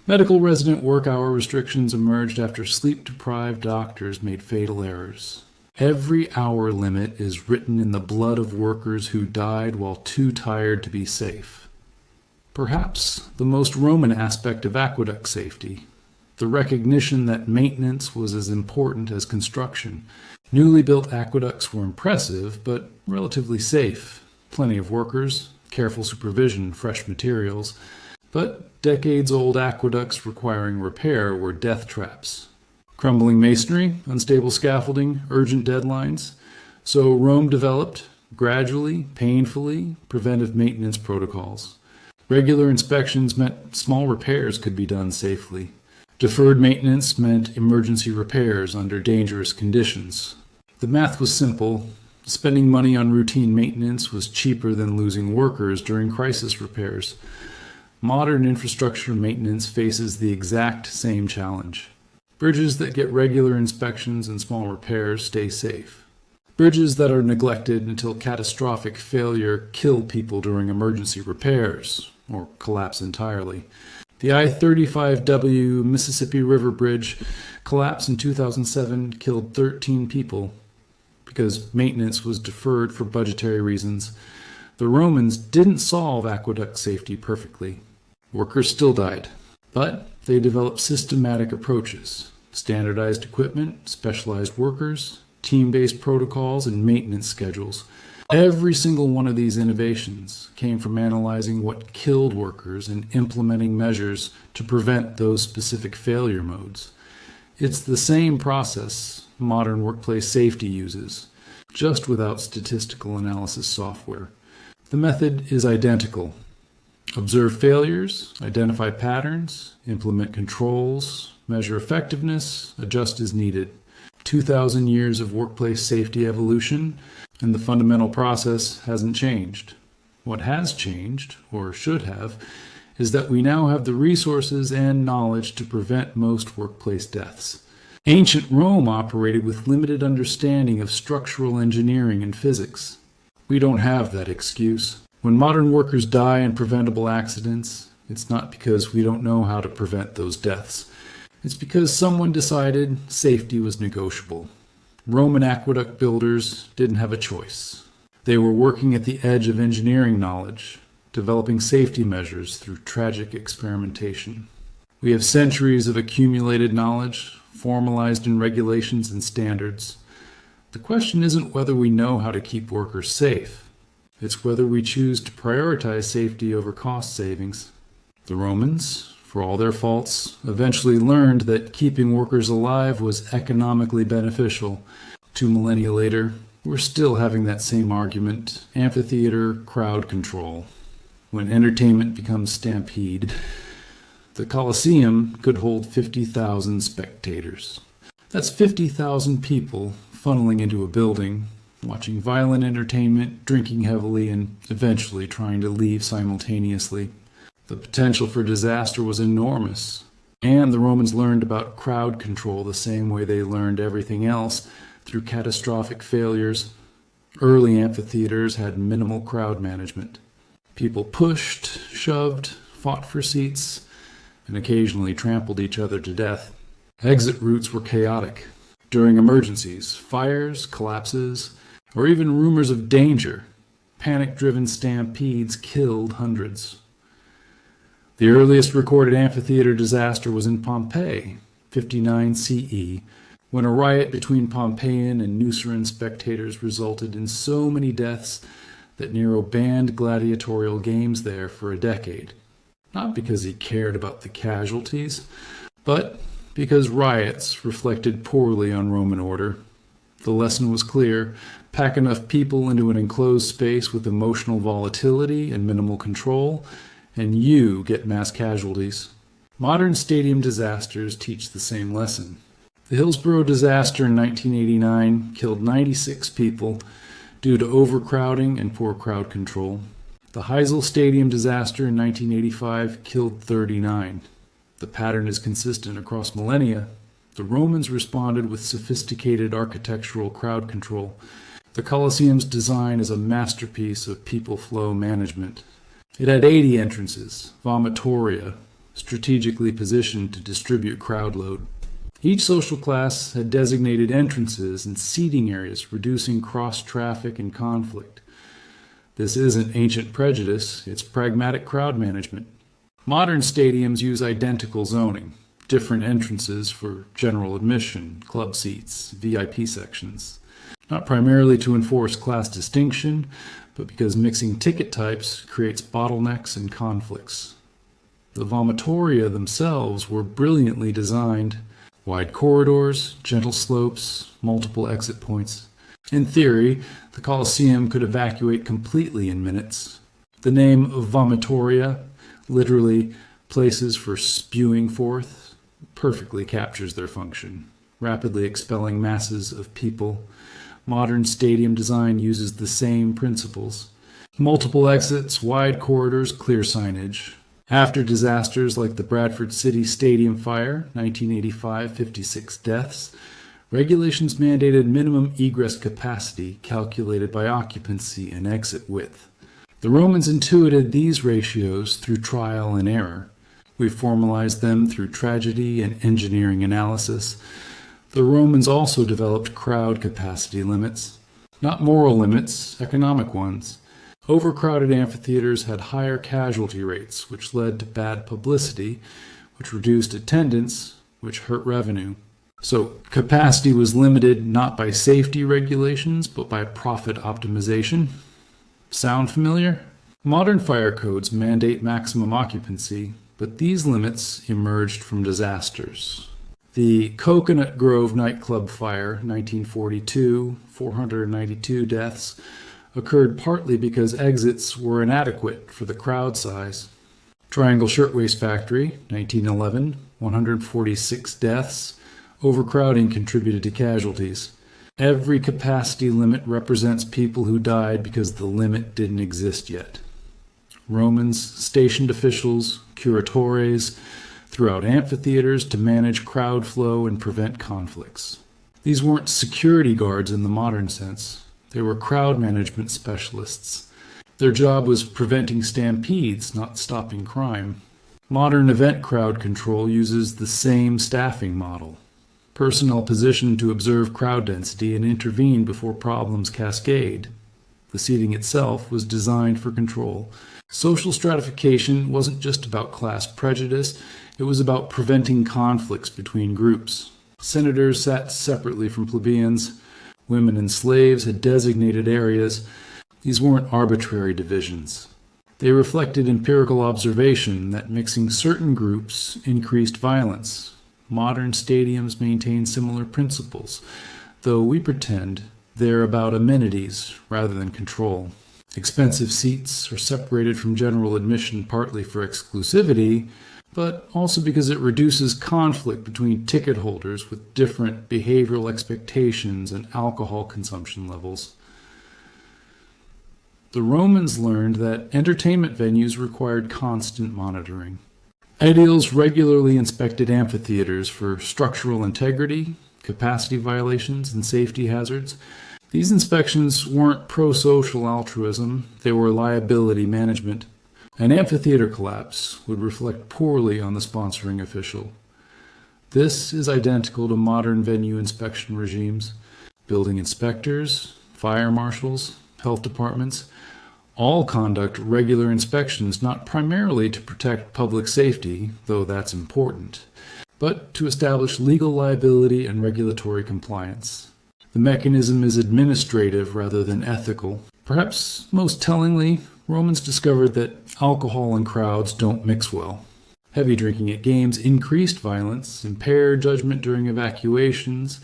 Medical resident work hour restrictions emerged after sleep-deprived doctors made fatal errors. Every hour limit is written in the blood of workers who died while too tired to be safe. Perhaps the most Roman aspect of aqueduct safety, the recognition that maintenance was as important as construction. Newly built aqueducts were impressive, but relatively safe. Plenty of workers, careful supervision, fresh materials. But decades-old aqueducts requiring repair were death traps. Crumbling masonry, unstable scaffolding, urgent deadlines. So Rome developed, gradually, painfully, preventive maintenance protocols. Regular inspections meant small repairs could be done safely. Deferred maintenance meant emergency repairs under dangerous conditions. The math was simple. Spending money on routine maintenance was cheaper than losing workers during crisis repairs. Modern infrastructure maintenance faces the exact same challenge. Bridges that get regular inspections and small repairs stay safe. Bridges that are neglected until catastrophic failure kill people during emergency repairs, or collapse entirely. The I-35W Mississippi River Bridge collapse in 2007 killed 13 people because maintenance was deferred for budgetary reasons. The Romans didn't solve aqueduct safety perfectly. Workers still died, but they developed systematic approaches, standardized equipment, specialized workers, team-based protocols, and maintenance schedules. Every single one of these innovations came from analyzing what killed workers and implementing measures to prevent those specific failure modes. It's the same process modern workplace safety uses, just without statistical analysis software. The method is identical. Observe failures, identify patterns, implement controls, measure effectiveness, adjust as needed. 2,000 years of workplace safety evolution, and the fundamental process hasn't changed. What has changed, or should have, is that we now have the resources and knowledge to prevent most workplace deaths. Ancient Rome operated with limited understanding of structural engineering and physics. We don't have that excuse. When modern workers die in preventable accidents, it's not because we don't know how to prevent those deaths. It's because someone decided safety was negotiable. Roman aqueduct builders didn't have a choice. They were working at the edge of engineering knowledge, developing safety measures through tragic experimentation. We have centuries of accumulated knowledge, formalized in regulations and standards. The question isn't whether we know how to keep workers safe. It's whether we choose to prioritize safety over cost savings. The Romans, for all their faults, eventually learned that keeping workers alive was economically beneficial. 2 millennia later, we're still having that same argument: amphitheater crowd control. When entertainment becomes stampede, the Colosseum could hold 50,000 spectators. That's 50,000 people funneling into a building, watching violent entertainment, drinking heavily, and eventually trying to leave simultaneously. The potential for disaster was enormous, and the Romans learned about crowd control the same way they learned everything else, through catastrophic failures. Early amphitheaters had minimal crowd management. People pushed, shoved, fought for seats, and occasionally trampled each other to death. Exit routes were chaotic. During emergencies, fires, collapses, or even rumors of danger, panic-driven stampedes killed hundreds. The earliest recorded amphitheater disaster was in Pompeii, 59 CE, when a riot between Pompeian and Nuceran spectators resulted in so many deaths that Nero banned gladiatorial games there for a decade. Not because he cared about the casualties, but because riots reflected poorly on Roman order. The lesson was clear: pack enough people into an enclosed space with emotional volatility and minimal control, and you get mass casualties. Modern stadium disasters teach the same lesson. The Hillsborough disaster in 1989 killed 96 people due to overcrowding and poor crowd control. The Heysel Stadium disaster in 1985 killed 39. The pattern is consistent across millennia. The Romans responded with sophisticated architectural crowd control. The Colosseum's design is a masterpiece of people flow management. It had 80 entrances, vomitoria, strategically positioned to distribute crowd load. Each social class had designated entrances and seating areas, reducing cross-traffic and conflict. This isn't ancient prejudice, it's pragmatic crowd management. Modern stadiums use identical zoning, different entrances for general admission, club seats, VIP sections. Not primarily to enforce class distinction, but because mixing ticket types creates bottlenecks and conflicts. The vomitoria themselves were brilliantly designed: wide corridors, gentle slopes, multiple exit points. In theory, the Colosseum could evacuate completely in minutes. The name of vomitoria, literally places for spewing forth, perfectly captures their function, rapidly expelling masses of people. Modern stadium design uses the same principles: multiple exits, wide corridors, clear signage. After disasters like the Bradford City Stadium fire, 1985, 56 deaths, regulations mandated minimum egress capacity calculated by occupancy and exit width. The Romans intuited these ratios through trial and error. We formalized them through tragedy and engineering analysis. The Romans also developed crowd capacity limits. Not moral limits, economic ones. Overcrowded amphitheaters had higher casualty rates, which led to bad publicity, which reduced attendance, which hurt revenue. So capacity was limited not by safety regulations, but by profit optimization. Sound familiar? Modern fire codes mandate maximum occupancy, but these limits emerged from disasters. The Coconut Grove nightclub fire, 1942, 492 deaths, occurred partly because exits were inadequate for the crowd size. Triangle Shirtwaist Factory, 1911, 146 deaths. Overcrowding contributed to casualties. Every capacity limit represents people who died because the limit didn't exist yet. Romans stationed officials, curatores, throughout amphitheaters to manage crowd flow and prevent conflicts. These weren't security guards in the modern sense. They were crowd management specialists. Their job was preventing stampedes, not stopping crime. Modern event crowd control uses the same staffing model. Personnel positioned to observe crowd density and intervene before problems cascade. The seating itself was designed for control. Social stratification wasn't just about class prejudice, it was about preventing conflicts between groups. Senators sat separately from plebeians. Women and slaves had designated areas. These weren't arbitrary divisions. They reflected empirical observation that mixing certain groups increased violence. Modern stadiums maintain similar principles, though we pretend they're about amenities rather than control. Expensive seats are separated from general admission partly for exclusivity, but also because it reduces conflict between ticket holders with different behavioral expectations and alcohol consumption levels. The Romans learned that entertainment venues required constant monitoring. Aediles regularly inspected amphitheaters for structural integrity, capacity violations, and safety hazards. These inspections weren't pro-social altruism, they were liability management. An amphitheater collapse would reflect poorly on the sponsoring official. This is identical to modern venue inspection regimes. Building inspectors, fire marshals, health departments, all conduct regular inspections not primarily to protect public safety, though that's important, but to establish legal liability and regulatory compliance. The mechanism is administrative rather than ethical. Perhaps most tellingly, Romans discovered that alcohol and crowds don't mix well. Heavy drinking at games increased violence, impaired judgment during evacuations,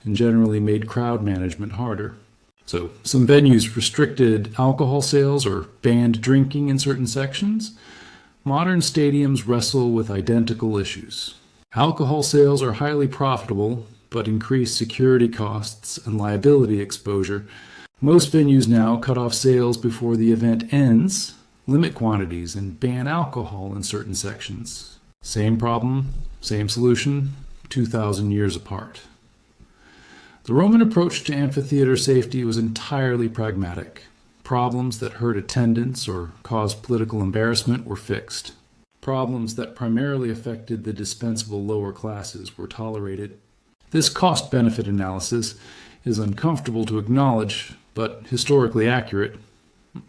and generally made crowd management harder. So, some venues restricted alcohol sales or banned drinking in certain sections. Modern stadiums wrestle with identical issues. Alcohol sales are highly profitable, but increase security costs and liability exposure. Most venues now cut off sales before the event ends, limit quantities, and ban alcohol in certain sections. Same problem, same solution, 2,000 years apart. The Roman approach to amphitheater safety was entirely pragmatic. Problems that hurt attendance or caused political embarrassment were fixed. Problems that primarily affected the dispensable lower classes were tolerated. This cost-benefit analysis is uncomfortable to acknowledge, but historically accurate.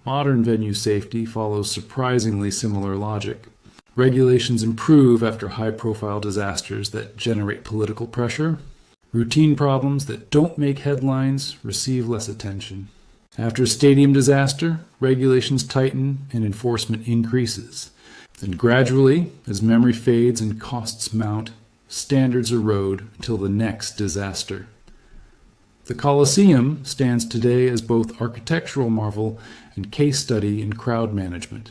Modern venue safety follows surprisingly similar logic. Regulations improve after high-profile disasters that generate political pressure. Routine problems that don't make headlines receive less attention. After a stadium disaster, regulations tighten and enforcement increases. Then gradually, as memory fades and costs mount, standards erode until the next disaster. The Colosseum stands today as both architectural marvel and case study in crowd management.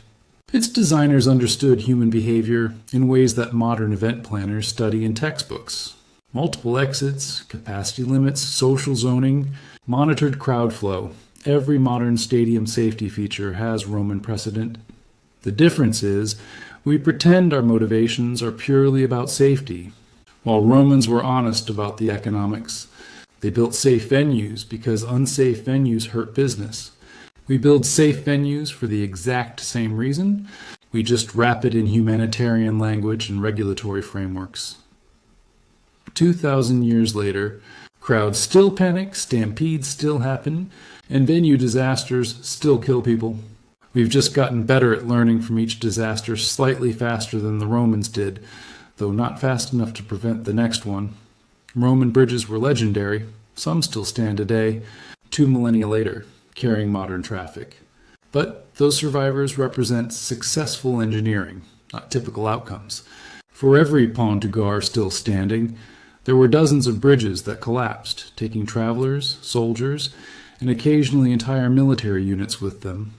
Its designers understood human behavior in ways that modern event planners study in textbooks. Multiple exits, capacity limits, social zoning, monitored crowd flow. Every modern stadium safety feature has Roman precedent. The difference is, we pretend our motivations are purely about safety, while Romans were honest about the economics. They built safe venues because unsafe venues hurt business. We build safe venues for the exact same reason. We just wrap it in humanitarian language and regulatory frameworks. 2,000 years later, crowds still panic, stampedes still happen, and venue disasters still kill people. We've just gotten better at learning from each disaster slightly faster than the Romans did, though not fast enough to prevent the next one. Roman bridges were legendary. Some still stand today, 2 millennia later, carrying modern traffic. But those survivors represent successful engineering, not typical outcomes. For every pont du Gard still standing, there were dozens of bridges that collapsed, taking travelers, soldiers, and occasionally entire military units with them.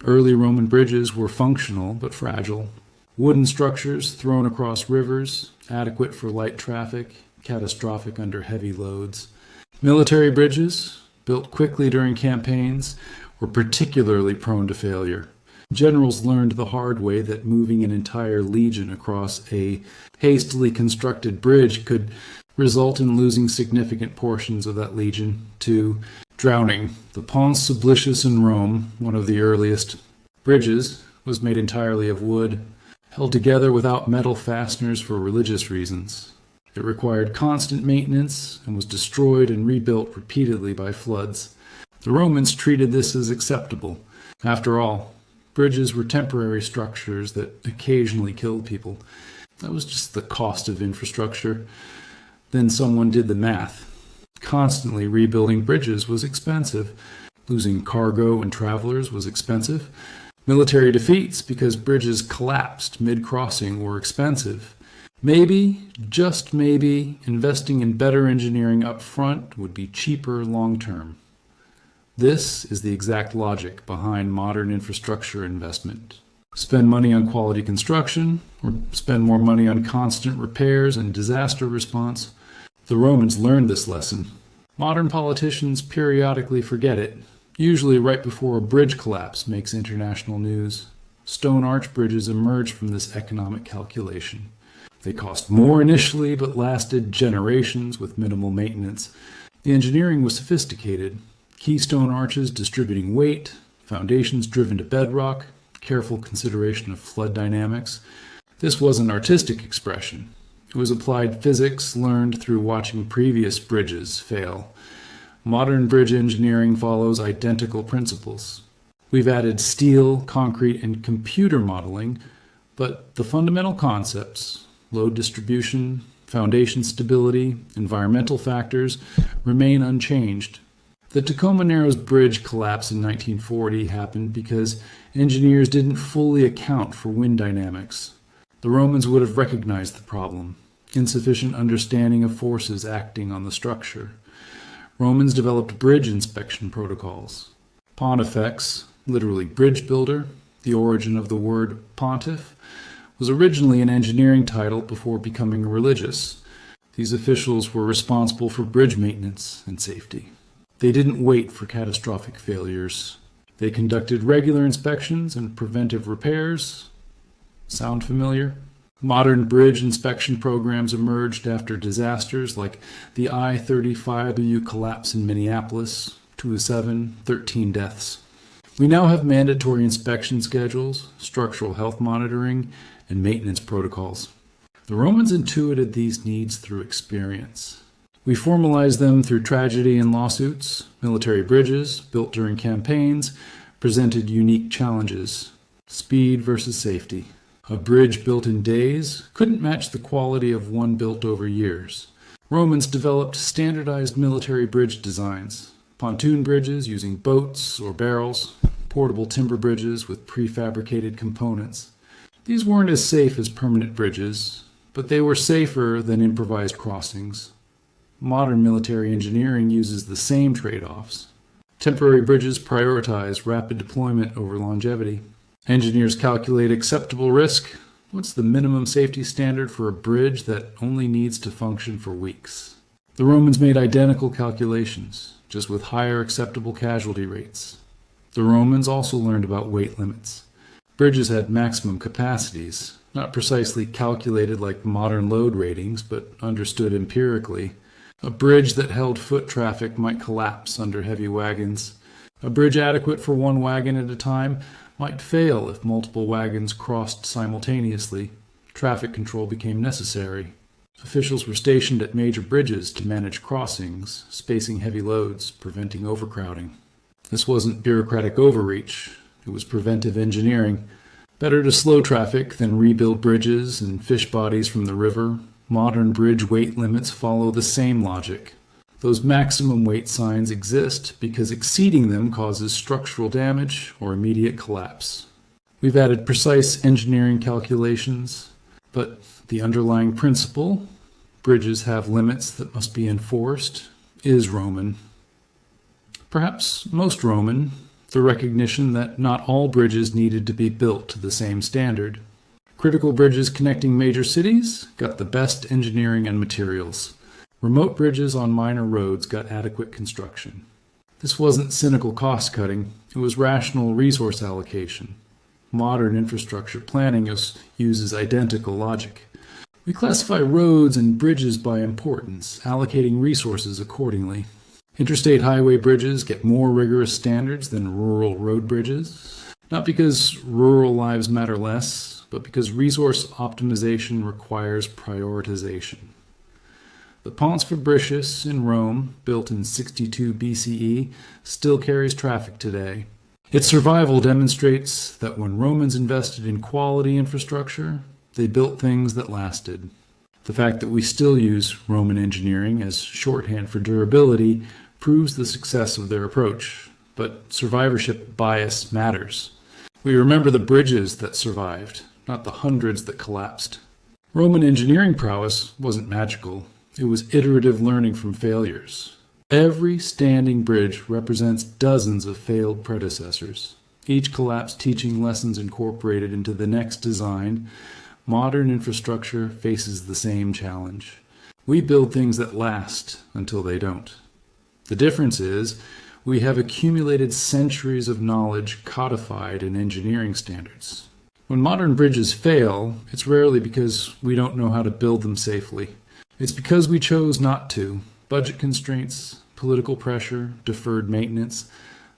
Early Roman bridges were functional but fragile. Wooden structures thrown across rivers, adequate for light traffic, catastrophic under heavy loads. Military bridges, built quickly during campaigns, were particularly prone to failure. Generals learned the hard way that moving an entire legion across a hastily constructed bridge could result in losing significant portions of that legion to drowning. The Pons Sublicius in Rome, one of the earliest bridges, was made entirely of wood, held together without metal fasteners for religious reasons. It required constant maintenance and was destroyed and rebuilt repeatedly by floods. The Romans treated this as acceptable. After all, bridges were temporary structures that occasionally killed people. That was just the cost of infrastructure. Then someone did the math. Constantly rebuilding bridges was expensive. Losing cargo and travelers was expensive. Military defeats because bridges collapsed mid-crossing were expensive. Maybe, just maybe, investing in better engineering up front would be cheaper long-term. This is the exact logic behind modern infrastructure investment. Spend money on quality construction, or spend more money on constant repairs and disaster response. The Romans learned this lesson. Modern politicians periodically forget it, usually right before a bridge collapse makes international news. Stone arch bridges emerged from this economic calculation. They cost more initially, but lasted generations with minimal maintenance. The engineering was sophisticated. Keystone arches distributing weight, foundations driven to bedrock, careful consideration of flood dynamics. This was an artistic expression. It was applied physics learned through watching previous bridges fail. Modern bridge engineering follows identical principles. We've added steel, concrete, and computer modeling, but the fundamental concepts, load distribution, foundation stability, environmental factors, remain unchanged. The Tacoma Narrows Bridge collapse in 1940 happened because engineers didn't fully account for wind dynamics. The Romans would have recognized the problem: insufficient understanding of forces acting on the structure. Romans developed bridge inspection protocols. Pontifex, literally bridge builder, the origin of the word pontiff, was originally an engineering title before becoming religious. These officials were responsible for bridge maintenance and safety. They didn't wait for catastrophic failures. They conducted regular inspections and preventive repairs. Sound familiar? Modern bridge inspection programs emerged after disasters like the I-35W collapse in Minneapolis, 207, 13 deaths. We now have mandatory inspection schedules, structural health monitoring, and maintenance protocols. The Romans intuited these needs through experience. We formalized them through tragedy and lawsuits. Military bridges, built during campaigns, presented unique challenges: speed versus safety. A bridge built in days couldn't match the quality of one built over years. Romans developed standardized military bridge designs: pontoon bridges using boats or barrels, portable timber bridges with prefabricated components. These weren't as safe as permanent bridges, but they were safer than improvised crossings. Modern military engineering uses the same trade-offs. Temporary bridges prioritize rapid deployment over longevity. Engineers calculate acceptable risk. What's the minimum safety standard for a bridge that only needs to function for weeks? The Romans made identical calculations, just with higher acceptable casualty rates. The Romans also learned about weight limits. Bridges had maximum capacities, not precisely calculated like modern load ratings, but understood empirically. A bridge that held foot traffic might collapse under heavy wagons. A bridge adequate for one wagon at a time might fail if multiple wagons crossed simultaneously. Traffic control became necessary. Officials were stationed at major bridges to manage crossings, spacing heavy loads, preventing overcrowding. This wasn't bureaucratic overreach. It was preventive engineering. Better to slow traffic than rebuild bridges and fish bodies from the river. Modern bridge weight limits follow the same logic. Those maximum weight signs exist because exceeding them causes structural damage or immediate collapse. We've added precise engineering calculations, but the underlying principle, bridges have limits that must be enforced, is Roman. Perhaps most Roman, the recognition that not all bridges needed to be built to the same standard. Critical bridges connecting major cities got the best engineering and materials. Remote bridges on minor roads got adequate construction. This wasn't cynical cost-cutting, it was rational resource allocation. Modern infrastructure planning uses identical logic. We classify roads and bridges by importance, allocating resources accordingly. Interstate highway bridges get more rigorous standards than rural road bridges, not because rural lives matter less, but because resource optimization requires prioritization. The Pons Fabricius in Rome, built in 62 BCE, still carries traffic today. Its survival demonstrates that when Romans invested in quality infrastructure, they built things that lasted. The fact that we still use Roman engineering as shorthand for durability proves the success of their approach, but survivorship bias matters. We remember the bridges that survived, not the hundreds that collapsed. Roman engineering prowess wasn't magical. It was iterative learning from failures. Every standing bridge represents dozens of failed predecessors, each collapse teaching lessons incorporated into the next design. Modern infrastructure faces the same challenge. We build things that last until they don't. The difference is, we have accumulated centuries of knowledge codified in engineering standards. When modern bridges fail, it's rarely because we don't know how to build them safely. It's because we chose not to. Budget constraints, political pressure, deferred maintenance.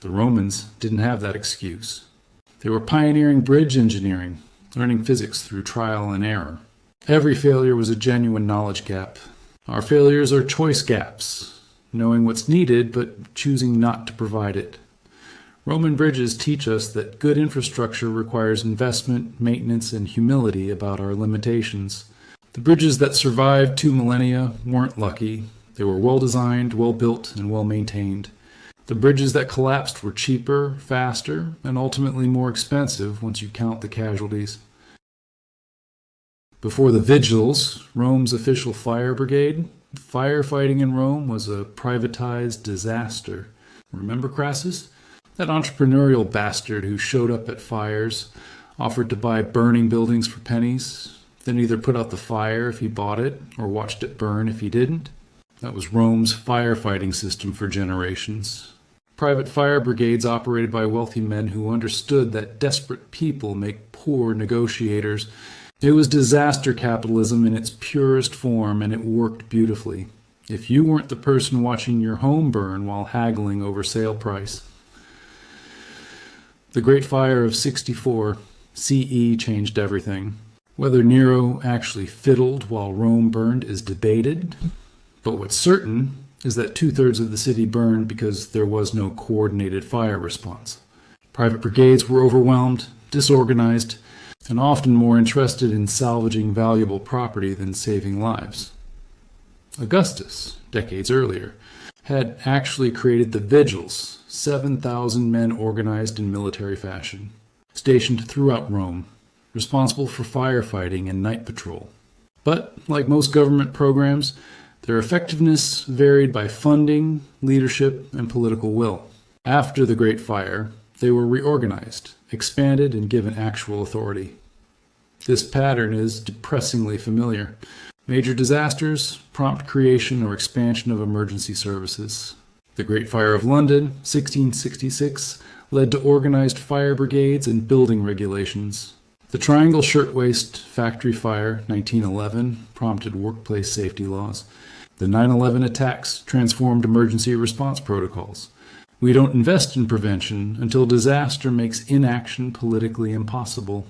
The Romans didn't have that excuse. They were pioneering bridge engineering, learning physics through trial and error. Every failure was a genuine knowledge gap. Our failures are choice gaps, knowing what's needed but choosing not to provide it. Roman bridges teach us that good infrastructure requires investment, maintenance, and humility about our limitations. The bridges that survived 2 millennia weren't lucky. They were well-designed, well-built, and well-maintained. The bridges that collapsed were cheaper, faster, and ultimately more expensive once you count the casualties. Before the Vigils, Rome's official fire brigade, firefighting in Rome was a privatized disaster. Remember Crassus? That entrepreneurial bastard who showed up at fires, offered to buy burning buildings for pennies, then either put out the fire if he bought it, or watched it burn if he didn't. That was Rome's firefighting system for generations. Private fire brigades operated by wealthy men who understood that desperate people make poor negotiators. It was disaster capitalism in its purest form, and it worked beautifully. If you weren't the person watching your home burn while haggling over sale price. The Great Fire of 64 CE changed everything. Whether Nero actually fiddled while Rome burned is debated, but what's certain is that 2/3 of the city burned because there was no coordinated fire response. Private brigades were overwhelmed, disorganized, and often more interested in salvaging valuable property than saving lives. Augustus, decades earlier, had actually created the Vigils, 7,000 men organized in military fashion, stationed throughout Rome, responsible for firefighting and night patrol. But, like most government programs, their effectiveness varied by funding, leadership, and political will. After the Great Fire, they were reorganized, expanded, and given actual authority. This pattern is depressingly familiar. Major disasters prompt creation or expansion of emergency services. The Great Fire of London, 1666, led to organized fire brigades and building regulations. The Triangle Shirtwaist Factory Fire, 1911, prompted workplace safety laws. The 9/11 attacks transformed emergency response protocols. We don't invest in prevention until disaster makes inaction politically impossible.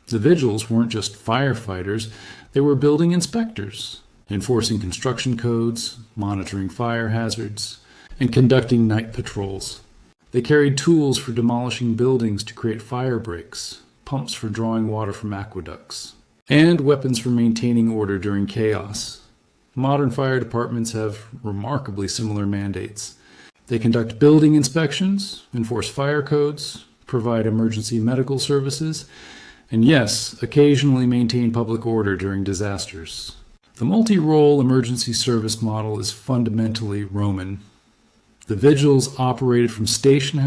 The Vigils weren't just firefighters, they were building inspectors, enforcing construction codes, monitoring fire hazards, and conducting night patrols. They carried tools for demolishing buildings to create fire breaks, pumps for drawing water from aqueducts, and weapons for maintaining order during chaos. Modern fire departments have remarkably similar mandates. They conduct building inspections, enforce fire codes, provide emergency medical services, and yes, occasionally maintain public order during disasters. The multi-role emergency service model is fundamentally Roman. The vigils operated from stations,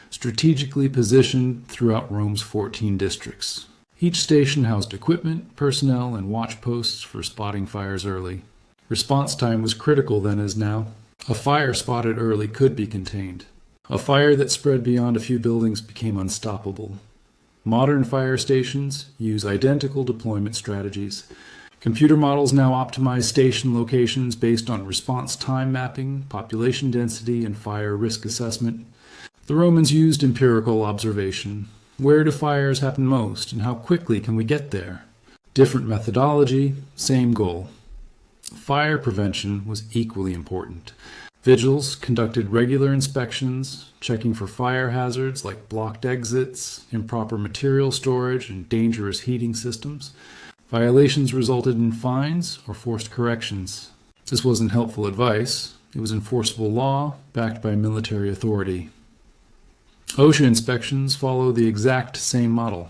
strategically positioned throughout Rome's 14 districts. Each station housed equipment, personnel, and watch posts for spotting fires early. Response time was critical then as now. A fire spotted early could be contained. A fire that spread beyond a few buildings became unstoppable. Modern fire stations use identical deployment strategies. Computer models now optimize station locations based on response time mapping, population density, and fire risk assessment. The Romans used empirical observation. Where do fires happen most, and how quickly can we get there? Different methodology, same goal. Fire prevention was equally important. Vigils conducted regular inspections, checking for fire hazards like blocked exits, improper material storage, and dangerous heating systems. Violations resulted in fines or forced corrections. This wasn't helpful advice. It was enforceable law backed by military authority. OSHA inspections follow the exact same model.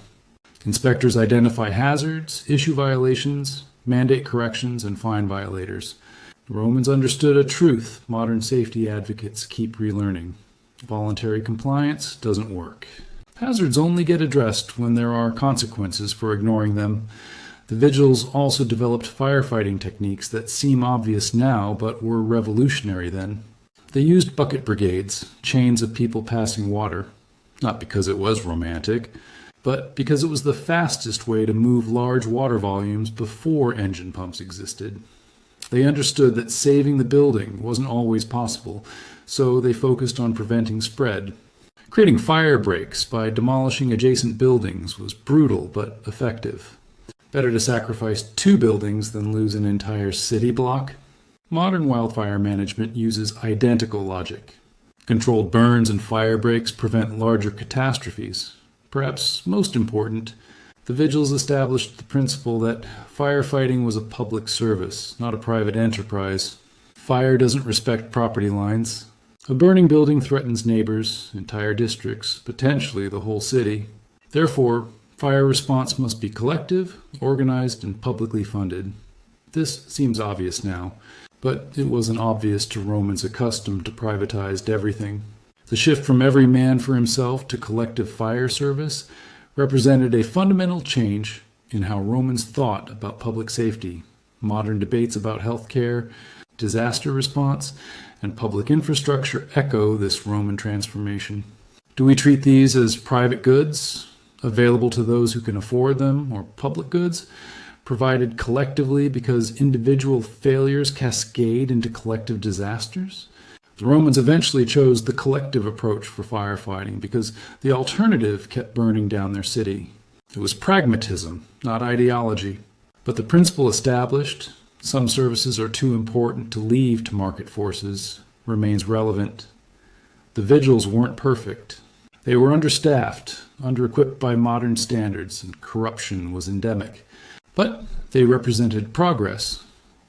Inspectors identify hazards, issue violations, mandate corrections, and fine violators. The Romans understood a truth modern safety advocates keep relearning. Voluntary compliance doesn't work. Hazards only get addressed when there are consequences for ignoring them. The vigils also developed firefighting techniques that seem obvious now but were revolutionary then. They used bucket brigades, chains of people passing water, not because it was romantic, but because it was the fastest way to move large water volumes before engine pumps existed. They understood that saving the building wasn't always possible, so they focused on preventing spread. Creating fire breaks by demolishing adjacent buildings was brutal but effective. Better to sacrifice 2 buildings than lose an entire city block. Modern wildfire management uses identical logic. Controlled burns and fire breaks prevent larger catastrophes. Perhaps most important, the vigils established the principle that firefighting was a public service, not a private enterprise. Fire doesn't respect property lines. A burning building threatens neighbors, entire districts, potentially the whole city. Therefore, fire response must be collective, organized, and publicly funded. This seems obvious now, but it wasn't obvious to Romans accustomed to privatized everything. The shift from every man for himself to collective fire service represented a fundamental change in how Romans thought about public safety. Modern debates about healthcare, disaster response, and public infrastructure echo this Roman transformation. Do we treat these as private goods, available to those who can afford them, or public goods, provided collectively because individual failures cascade into collective disasters? The Romans eventually chose the collective approach for firefighting because the alternative kept burning down their city. It was pragmatism, not ideology. But the principle established, some services are too important to leave to market forces, remains relevant. The vigils weren't perfect. They were understaffed, under-equipped by modern standards, and corruption was endemic. But they represented progress,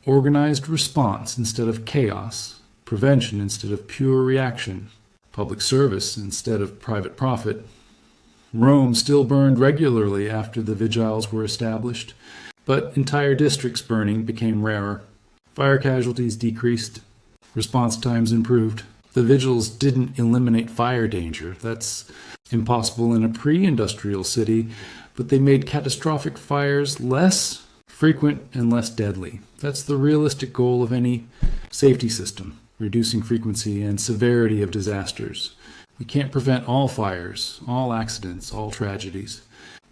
organized response instead of chaos, prevention instead of pure reaction, public service instead of private profit. Rome still burned regularly after the vigiles were established, but entire districts burning became rarer. Fire casualties decreased, response times improved. The vigils didn't eliminate fire danger. That's impossible in a pre-industrial city, but they made catastrophic fires less frequent and less deadly. That's the realistic goal of any safety system, reducing frequency and severity of disasters. We can't prevent all fires, all accidents, all tragedies,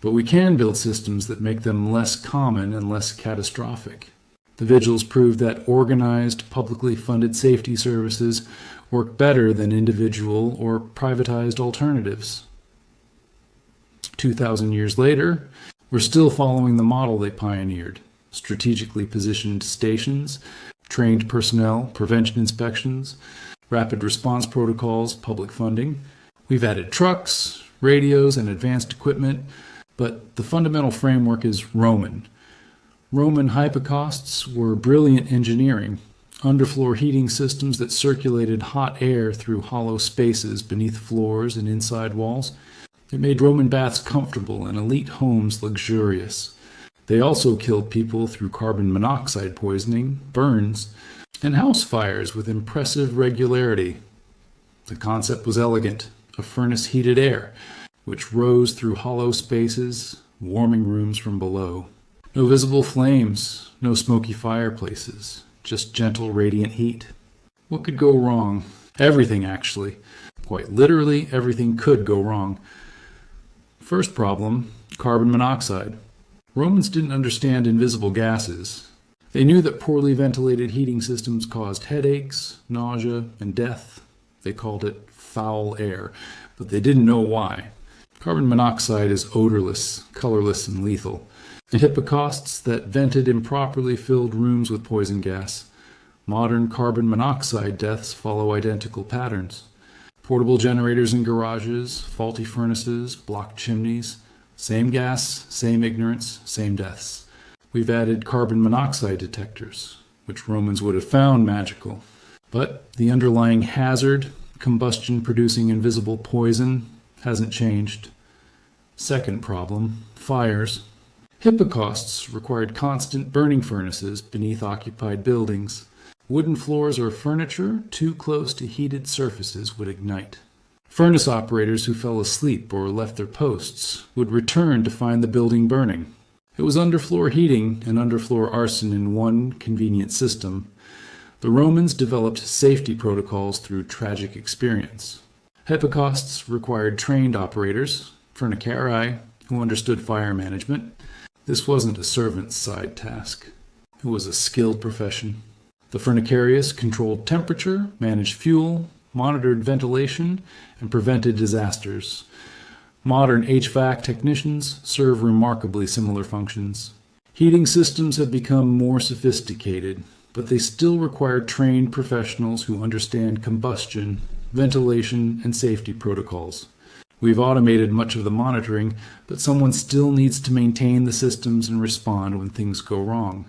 but we can build systems that make them less common and less catastrophic. The vigils proved that organized, publicly funded safety services work better than individual or privatized alternatives. 2,000 years later, we're still following the model they pioneered. Strategically positioned stations, trained personnel, prevention inspections, rapid response protocols, public funding. We've added trucks, radios, and advanced equipment, but the fundamental framework is Roman. Roman hypocausts were brilliant engineering, underfloor heating systems that circulated hot air through hollow spaces beneath floors and inside walls. It made Roman baths comfortable and elite homes luxurious. They also killed people through carbon monoxide poisoning, burns, and house fires with impressive regularity. The concept was elegant, a furnace heated air, which rose through hollow spaces, warming rooms from below. No visible flames, no smoky fireplaces, just gentle radiant heat. What could go wrong? Everything, actually. Quite literally, everything could go wrong. First problem, carbon monoxide. Romans didn't understand invisible gases. They knew that poorly ventilated heating systems caused headaches, nausea, and death. They called it foul air, but they didn't know why. Carbon monoxide is odorless, colorless, and lethal. And hypocausts that vented improperly filled rooms with poison gas. Modern carbon monoxide deaths follow identical patterns. Portable generators in garages, faulty furnaces, blocked chimneys. Same gas, same ignorance, same deaths. We've added carbon monoxide detectors, which Romans would have found magical. But the underlying hazard, combustion-producing invisible poison, hasn't changed. Second problem, fires. Hypocausts required constant burning furnaces beneath occupied buildings. Wooden floors or furniture too close to heated surfaces would ignite. Furnace operators who fell asleep or left their posts would return to find the building burning. It was underfloor heating and underfloor arson in one convenient system. The Romans developed safety protocols through tragic experience. Hypocausts required trained operators, furnicarii, who understood fire management. This wasn't a servant's side task. It was a skilled profession. The furnicarius controlled temperature, managed fuel, monitored ventilation, and prevented disasters. Modern HVAC technicians serve remarkably similar functions. Heating systems have become more sophisticated, but they still require trained professionals who understand combustion, ventilation, and safety protocols. We've automated much of the monitoring, but someone still needs to maintain the systems and respond when things go wrong.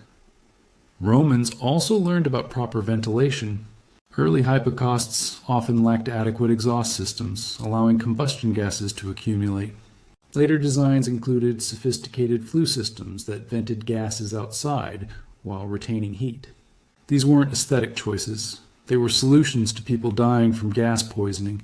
Romans also learned about proper ventilation. Early hypocausts often lacked adequate exhaust systems, allowing combustion gases to accumulate. Later designs included sophisticated flue systems that vented gases outside while retaining heat. These weren't aesthetic choices. They were solutions to people dying from gas poisoning.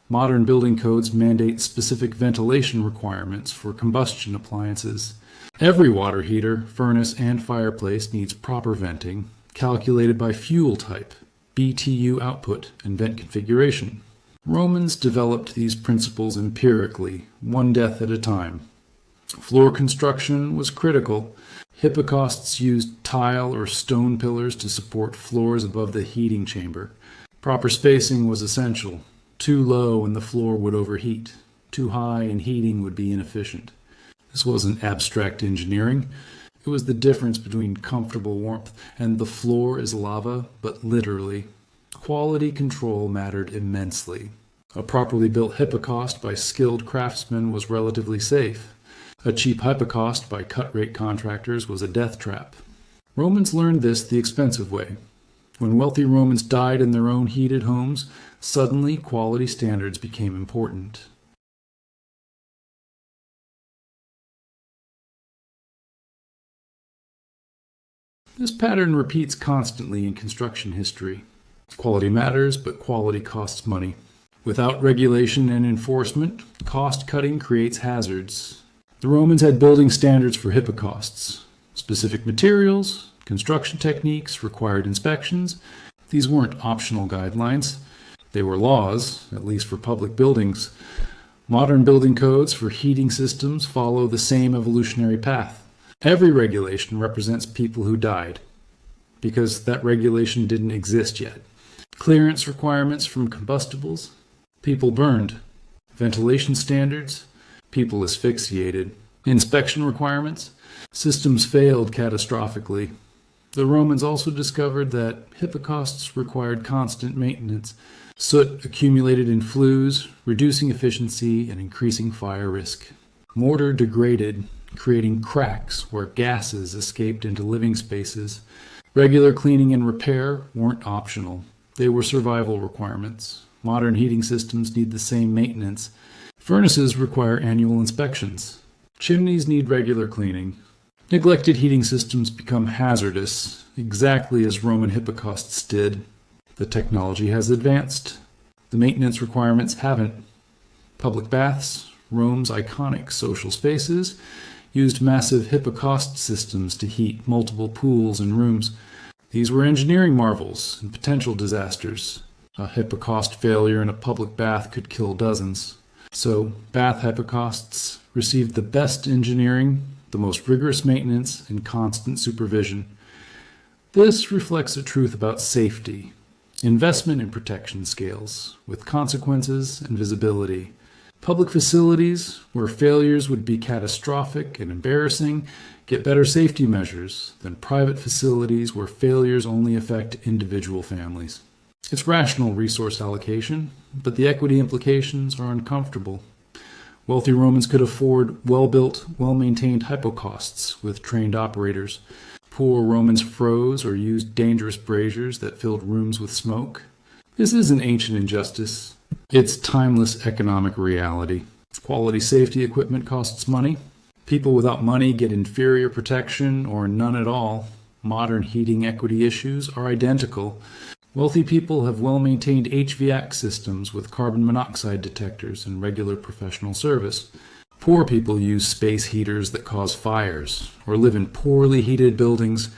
Modern building codes mandate specific ventilation requirements for combustion appliances. Every water heater, furnace, and fireplace needs proper venting, calculated by fuel type, BTU output, and vent configuration. Romans developed these principles empirically, one death at a time. Floor construction was critical. Hypocausts used tile or stone pillars to support floors above the heating chamber. Proper spacing was essential. Too low and the floor would overheat. Too high and heating would be inefficient. This wasn't abstract engineering. It was the difference between comfortable warmth and the floor is lava, but literally. Quality control mattered immensely. A properly built hypocaust by skilled craftsmen was relatively safe. A cheap hypocaust by cut-rate contractors was a death trap. Romans learned this the expensive way. When wealthy Romans died in their own heated homes, suddenly quality standards became important. This pattern repeats constantly in construction history. Quality matters, but quality costs money. Without regulation and enforcement, cost-cutting creates hazards. The Romans had building standards for hypocausts. Specific materials, construction techniques, required inspections. These weren't optional guidelines. They were laws, at least for public buildings. Modern building codes for heating systems follow the same evolutionary path. Every regulation represents people who died, because that regulation didn't exist yet. Clearance requirements from combustibles, people burned. Ventilation standards, people asphyxiated. Inspection requirements, systems failed catastrophically. The Romans also discovered that hypocausts required constant maintenance. Soot accumulated in flues, reducing efficiency and increasing fire risk. Mortar degraded, creating cracks where gases escaped into living spaces. Regular cleaning and repair weren't optional. They were survival requirements. Modern heating systems need the same maintenance. Furnaces require annual inspections. Chimneys need regular cleaning. Neglected heating systems become hazardous, exactly as Roman hypocausts did. The technology has advanced. The maintenance requirements haven't. Public baths, Rome's iconic social spaces, used massive hypocaust systems to heat multiple pools and rooms. These were engineering marvels and potential disasters. A hypocaust failure in a public bath could kill dozens. So, bath hypocausts received the best engineering, the most rigorous maintenance, and constant supervision. This reflects a truth about safety. Investment in protection scales, with consequences and visibility. Public facilities, where failures would be catastrophic and embarrassing, get better safety measures than private facilities where failures only affect individual families. It's rational resource allocation, but the equity implications are uncomfortable. Wealthy Romans could afford well-built, well-maintained hypocausts with trained operators. Poor Romans froze or used dangerous braziers that filled rooms with smoke. This isn't ancient injustice. It's timeless economic reality. Quality safety equipment costs money. People without money get inferior protection or none at all. Modern heating equity issues are identical. Wealthy people have well-maintained HVAC systems with carbon monoxide detectors and regular professional service. Poor people use space heaters that cause fires, or live in poorly heated buildings,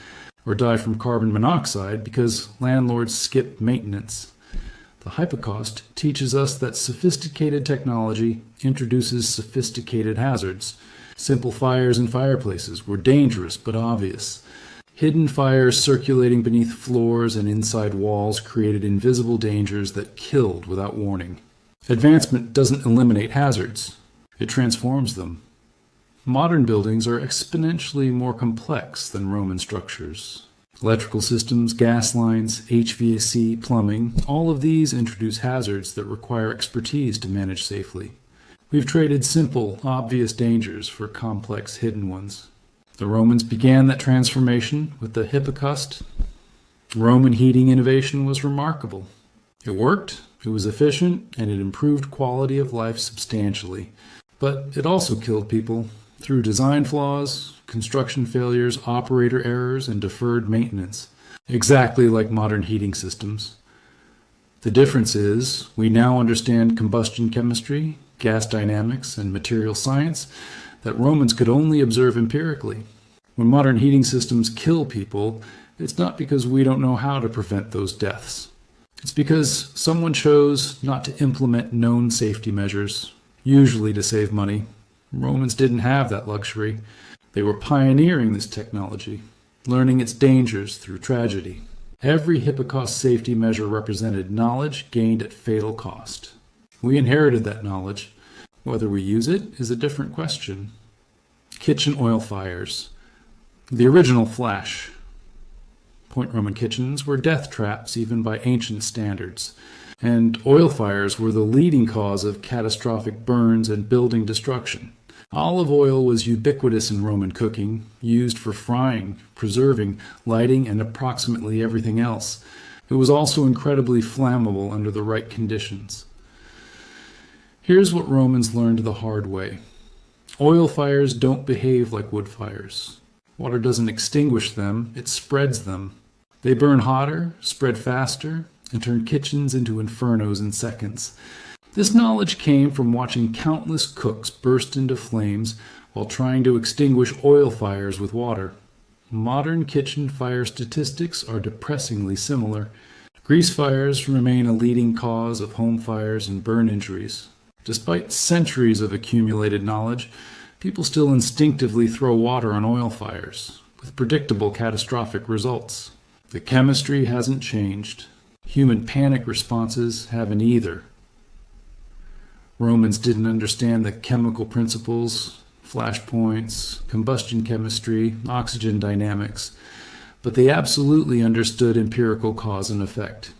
or die from carbon monoxide because landlords skip maintenance. The hypocaust teaches us that sophisticated technology introduces sophisticated hazards. Simple fires in fireplaces were dangerous but obvious. Hidden fires circulating beneath floors and inside walls created invisible dangers that killed without warning. Advancement doesn't eliminate hazards. It transforms them. Modern buildings are exponentially more complex than Roman structures. Electrical systems, gas lines, HVAC, plumbing, all of these introduce hazards that require expertise to manage safely. We've traded simple, obvious dangers for complex, hidden ones. The Romans began that transformation with the hypocaust. Roman heating innovation was remarkable. It worked, it was efficient, and it improved quality of life substantially. But it also killed people through design flaws, construction failures, operator errors, and deferred maintenance, exactly like modern heating systems. The difference is we now understand combustion chemistry, gas dynamics, and material science that Romans could only observe empirically. When modern heating systems kill people, it's not because we don't know how to prevent those deaths. It's because someone chose not to implement known safety measures, usually to save money. Romans didn't have that luxury. They were pioneering this technology, learning its dangers through tragedy. Every hypocaust safety measure represented knowledge gained at fatal cost. We inherited that knowledge. Whether we use it is a different question. Kitchen oil fires. The original flash. Point Roman kitchens were death traps even by ancient standards. And oil fires were the leading cause of catastrophic burns and building destruction. Olive oil was ubiquitous in Roman cooking, used for frying, preserving, lighting, and approximately everything else. It was also incredibly flammable under the right conditions. Here's what Romans learned the hard way. Oil fires don't behave like wood fires. Water doesn't extinguish them, it spreads them. They burn hotter, spread faster, and turn kitchens into infernos in seconds. This knowledge came from watching countless cooks burst into flames while trying to extinguish oil fires with water. Modern kitchen fire statistics are depressingly similar. Grease fires remain a leading cause of home fires and burn injuries. Despite centuries of accumulated knowledge, people still instinctively throw water on oil fires, with predictable catastrophic results. The chemistry hasn't changed. Human panic responses haven't either. Romans didn't understand the chemical principles, flashpoints, combustion chemistry, oxygen dynamics, but they absolutely understood empirical cause and effect.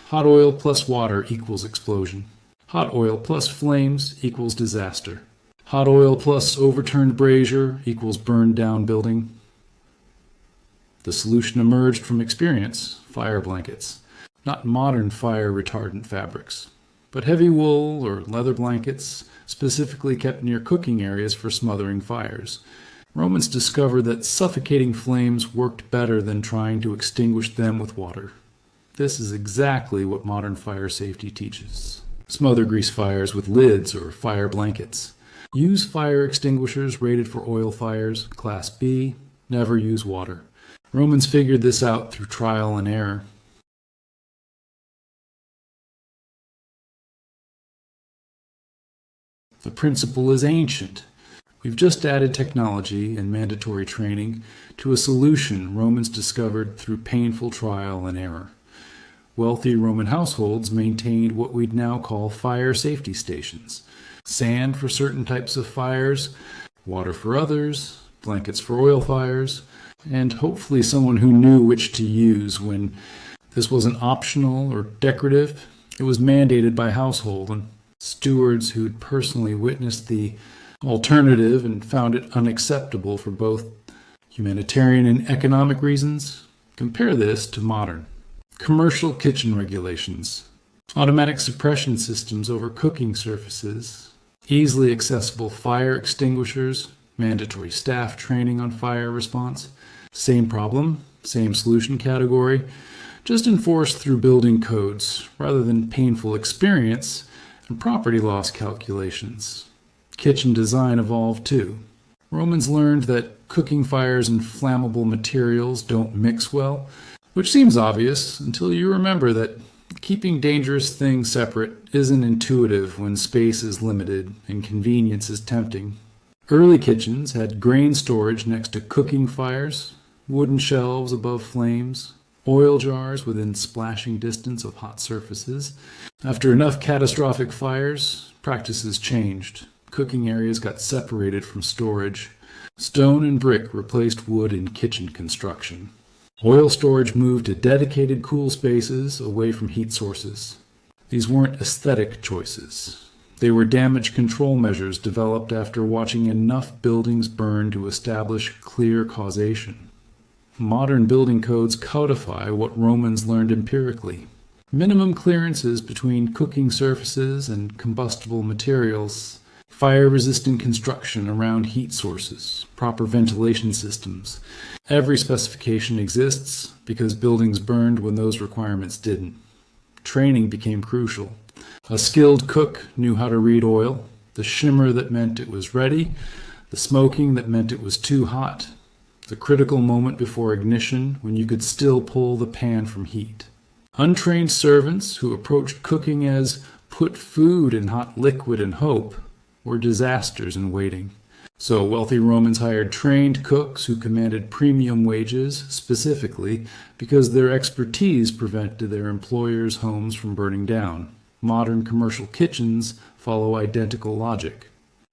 Hot oil plus water equals explosion. Hot oil plus flames equals disaster. Hot oil plus overturned brazier equals burned down building. The solution emerged from experience: fire blankets. Not modern fire retardant fabrics, but heavy wool or leather blankets specifically kept near cooking areas for smothering fires. Romans discovered that suffocating flames worked better than trying to extinguish them with water. This is exactly what modern fire safety teaches. Smother grease fires with lids or fire blankets. Use fire extinguishers rated for oil fires, Class B. Never use water. Romans figured this out through trial and error. The principle is ancient. We've just added technology and mandatory training to a solution Romans discovered through painful trial and error. Wealthy Roman households maintained what we'd now call fire safety stations. Sand for certain types of fires, water for others, blankets for oil fires, and hopefully someone who knew which to use when this wasn't optional or decorative. It was mandated by household, and stewards who'd personally witnessed the alternative and found it unacceptable for both humanitarian and economic reasons. Compare this to modern. Commercial kitchen regulations, automatic suppression systems over cooking surfaces, easily accessible fire extinguishers, mandatory staff training on fire response. Same problem, same solution category, just enforced through building codes rather than painful experience and property loss calculations. Kitchen design evolved too. Romans learned that cooking fires and flammable materials don't mix well, which seems obvious until you remember that keeping dangerous things separate isn't intuitive when space is limited and convenience is tempting. Early kitchens had grain storage next to cooking fires, wooden shelves above flames, oil jars within splashing distance of hot surfaces. After enough catastrophic fires, practices changed. Cooking areas got separated from storage. Stone and brick replaced wood in kitchen construction. Oil storage moved to dedicated cool spaces away from heat sources. These weren't aesthetic choices. They were damage control measures developed after watching enough buildings burn to establish clear causation. Modern building codes codify what Romans learned empirically. Minimum clearances between cooking surfaces and combustible materials, fire-resistant construction around heat sources, proper ventilation systems. Every specification exists because buildings burned when those requirements didn't. Training became crucial. A skilled cook knew how to read oil, the shimmer that meant it was ready, the smoking that meant it was too hot, the critical moment before ignition when you could still pull the pan from heat. Untrained servants who approached cooking as put food in hot liquid and hope were disasters in waiting. So wealthy Romans hired trained cooks who commanded premium wages specifically because their expertise prevented their employers' homes from burning down. Modern commercial kitchens follow identical logic.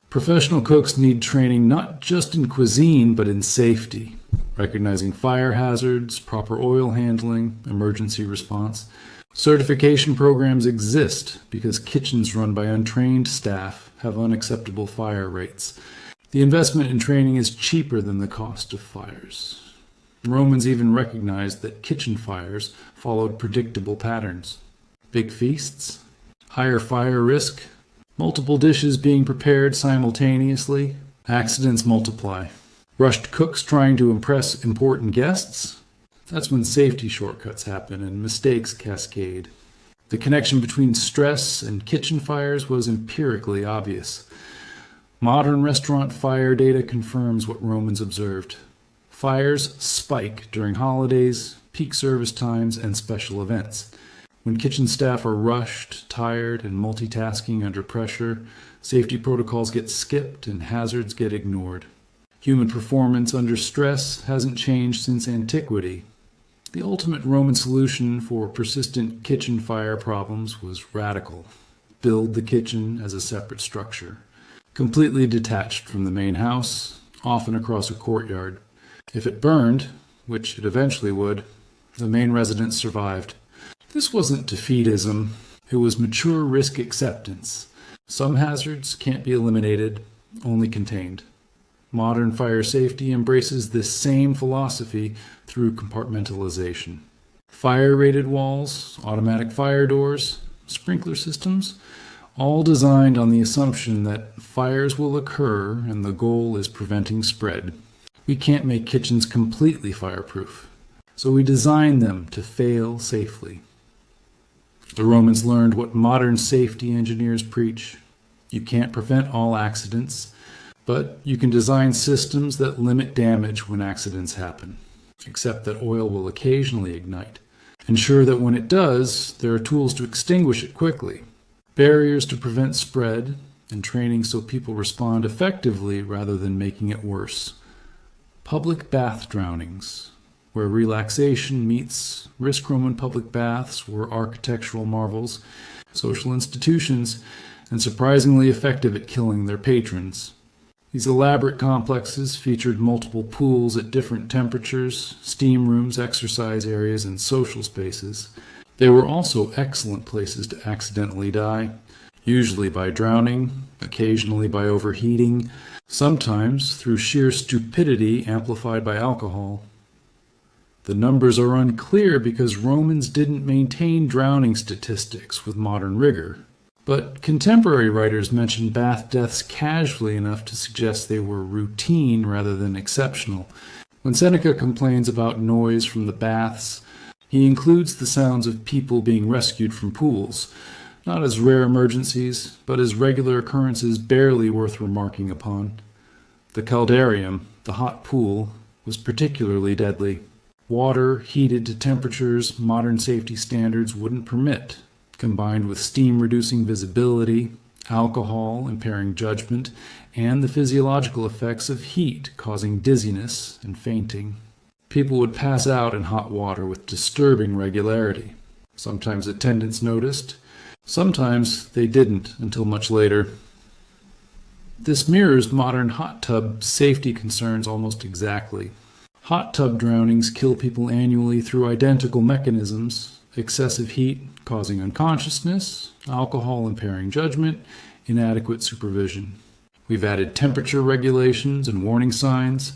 Professional cooks need training not just in cuisine but in safety, recognizing fire hazards, proper oil handling, emergency response. Certification programs exist because kitchens run by untrained staff have unacceptable fire rates. The investment in training is cheaper than the cost of fires. Romans even recognized that kitchen fires followed predictable patterns. Big feasts, higher fire risk, multiple dishes being prepared simultaneously, accidents multiply. Rushed cooks trying to impress important guests? That's when safety shortcuts happen and mistakes cascade. The connection between stress and kitchen fires was empirically obvious. Modern restaurant fire data confirms what Romans observed. Fires spike during holidays, peak service times, and special events. When kitchen staff are rushed, tired, and multitasking under pressure, safety protocols get skipped and hazards get ignored. Human performance under stress hasn't changed since antiquity. The ultimate Roman solution for persistent kitchen fire problems was radical. Build the kitchen as a separate structure, completely detached from the main house, often across a courtyard. If it burned, which it eventually would, the main residents survived. This wasn't defeatism, it was mature risk acceptance. Some hazards can't be eliminated, only contained. Modern fire safety embraces this same philosophy through compartmentalization. Fire-rated walls, automatic fire doors, sprinkler systems, all designed on the assumption that fires will occur and the goal is preventing spread. We can't make kitchens completely fireproof, so we design them to fail safely. The Romans learned what modern safety engineers preach. You can't prevent all accidents, but you can design systems that limit damage when accidents happen, except that oil will occasionally ignite. Ensure that when it does, there are tools to extinguish it quickly, barriers to prevent spread, and training so people respond effectively rather than making it worse. Public bath drownings, where relaxation meets risk. Roman public baths were architectural marvels, social institutions, and surprisingly effective at killing their patrons. These elaborate complexes featured multiple pools at different temperatures, steam rooms, exercise areas, and social spaces. They were also excellent places to accidentally die, usually by drowning, occasionally by overheating, sometimes through sheer stupidity amplified by alcohol. The numbers are unclear because Romans didn't maintain drowning statistics with modern rigor. But contemporary writers mention bath deaths casually enough to suggest they were routine rather than exceptional. When Seneca complains about noise from the baths, he includes the sounds of people being rescued from pools, not as rare emergencies, but as regular occurrences barely worth remarking upon. The caldarium, the hot pool, was particularly deadly. Water heated to temperatures modern safety standards wouldn't permit, combined with steam reducing visibility, alcohol impairing judgment, and the physiological effects of heat causing dizziness and fainting. People would pass out in hot water with disturbing regularity. Sometimes attendants noticed, sometimes they didn't until much later. This mirrors modern hot tub safety concerns almost exactly. Hot tub drownings kill people annually through identical mechanisms: excessive heat causing unconsciousness, alcohol impairing judgment, inadequate supervision. We've added temperature regulations and warning signs,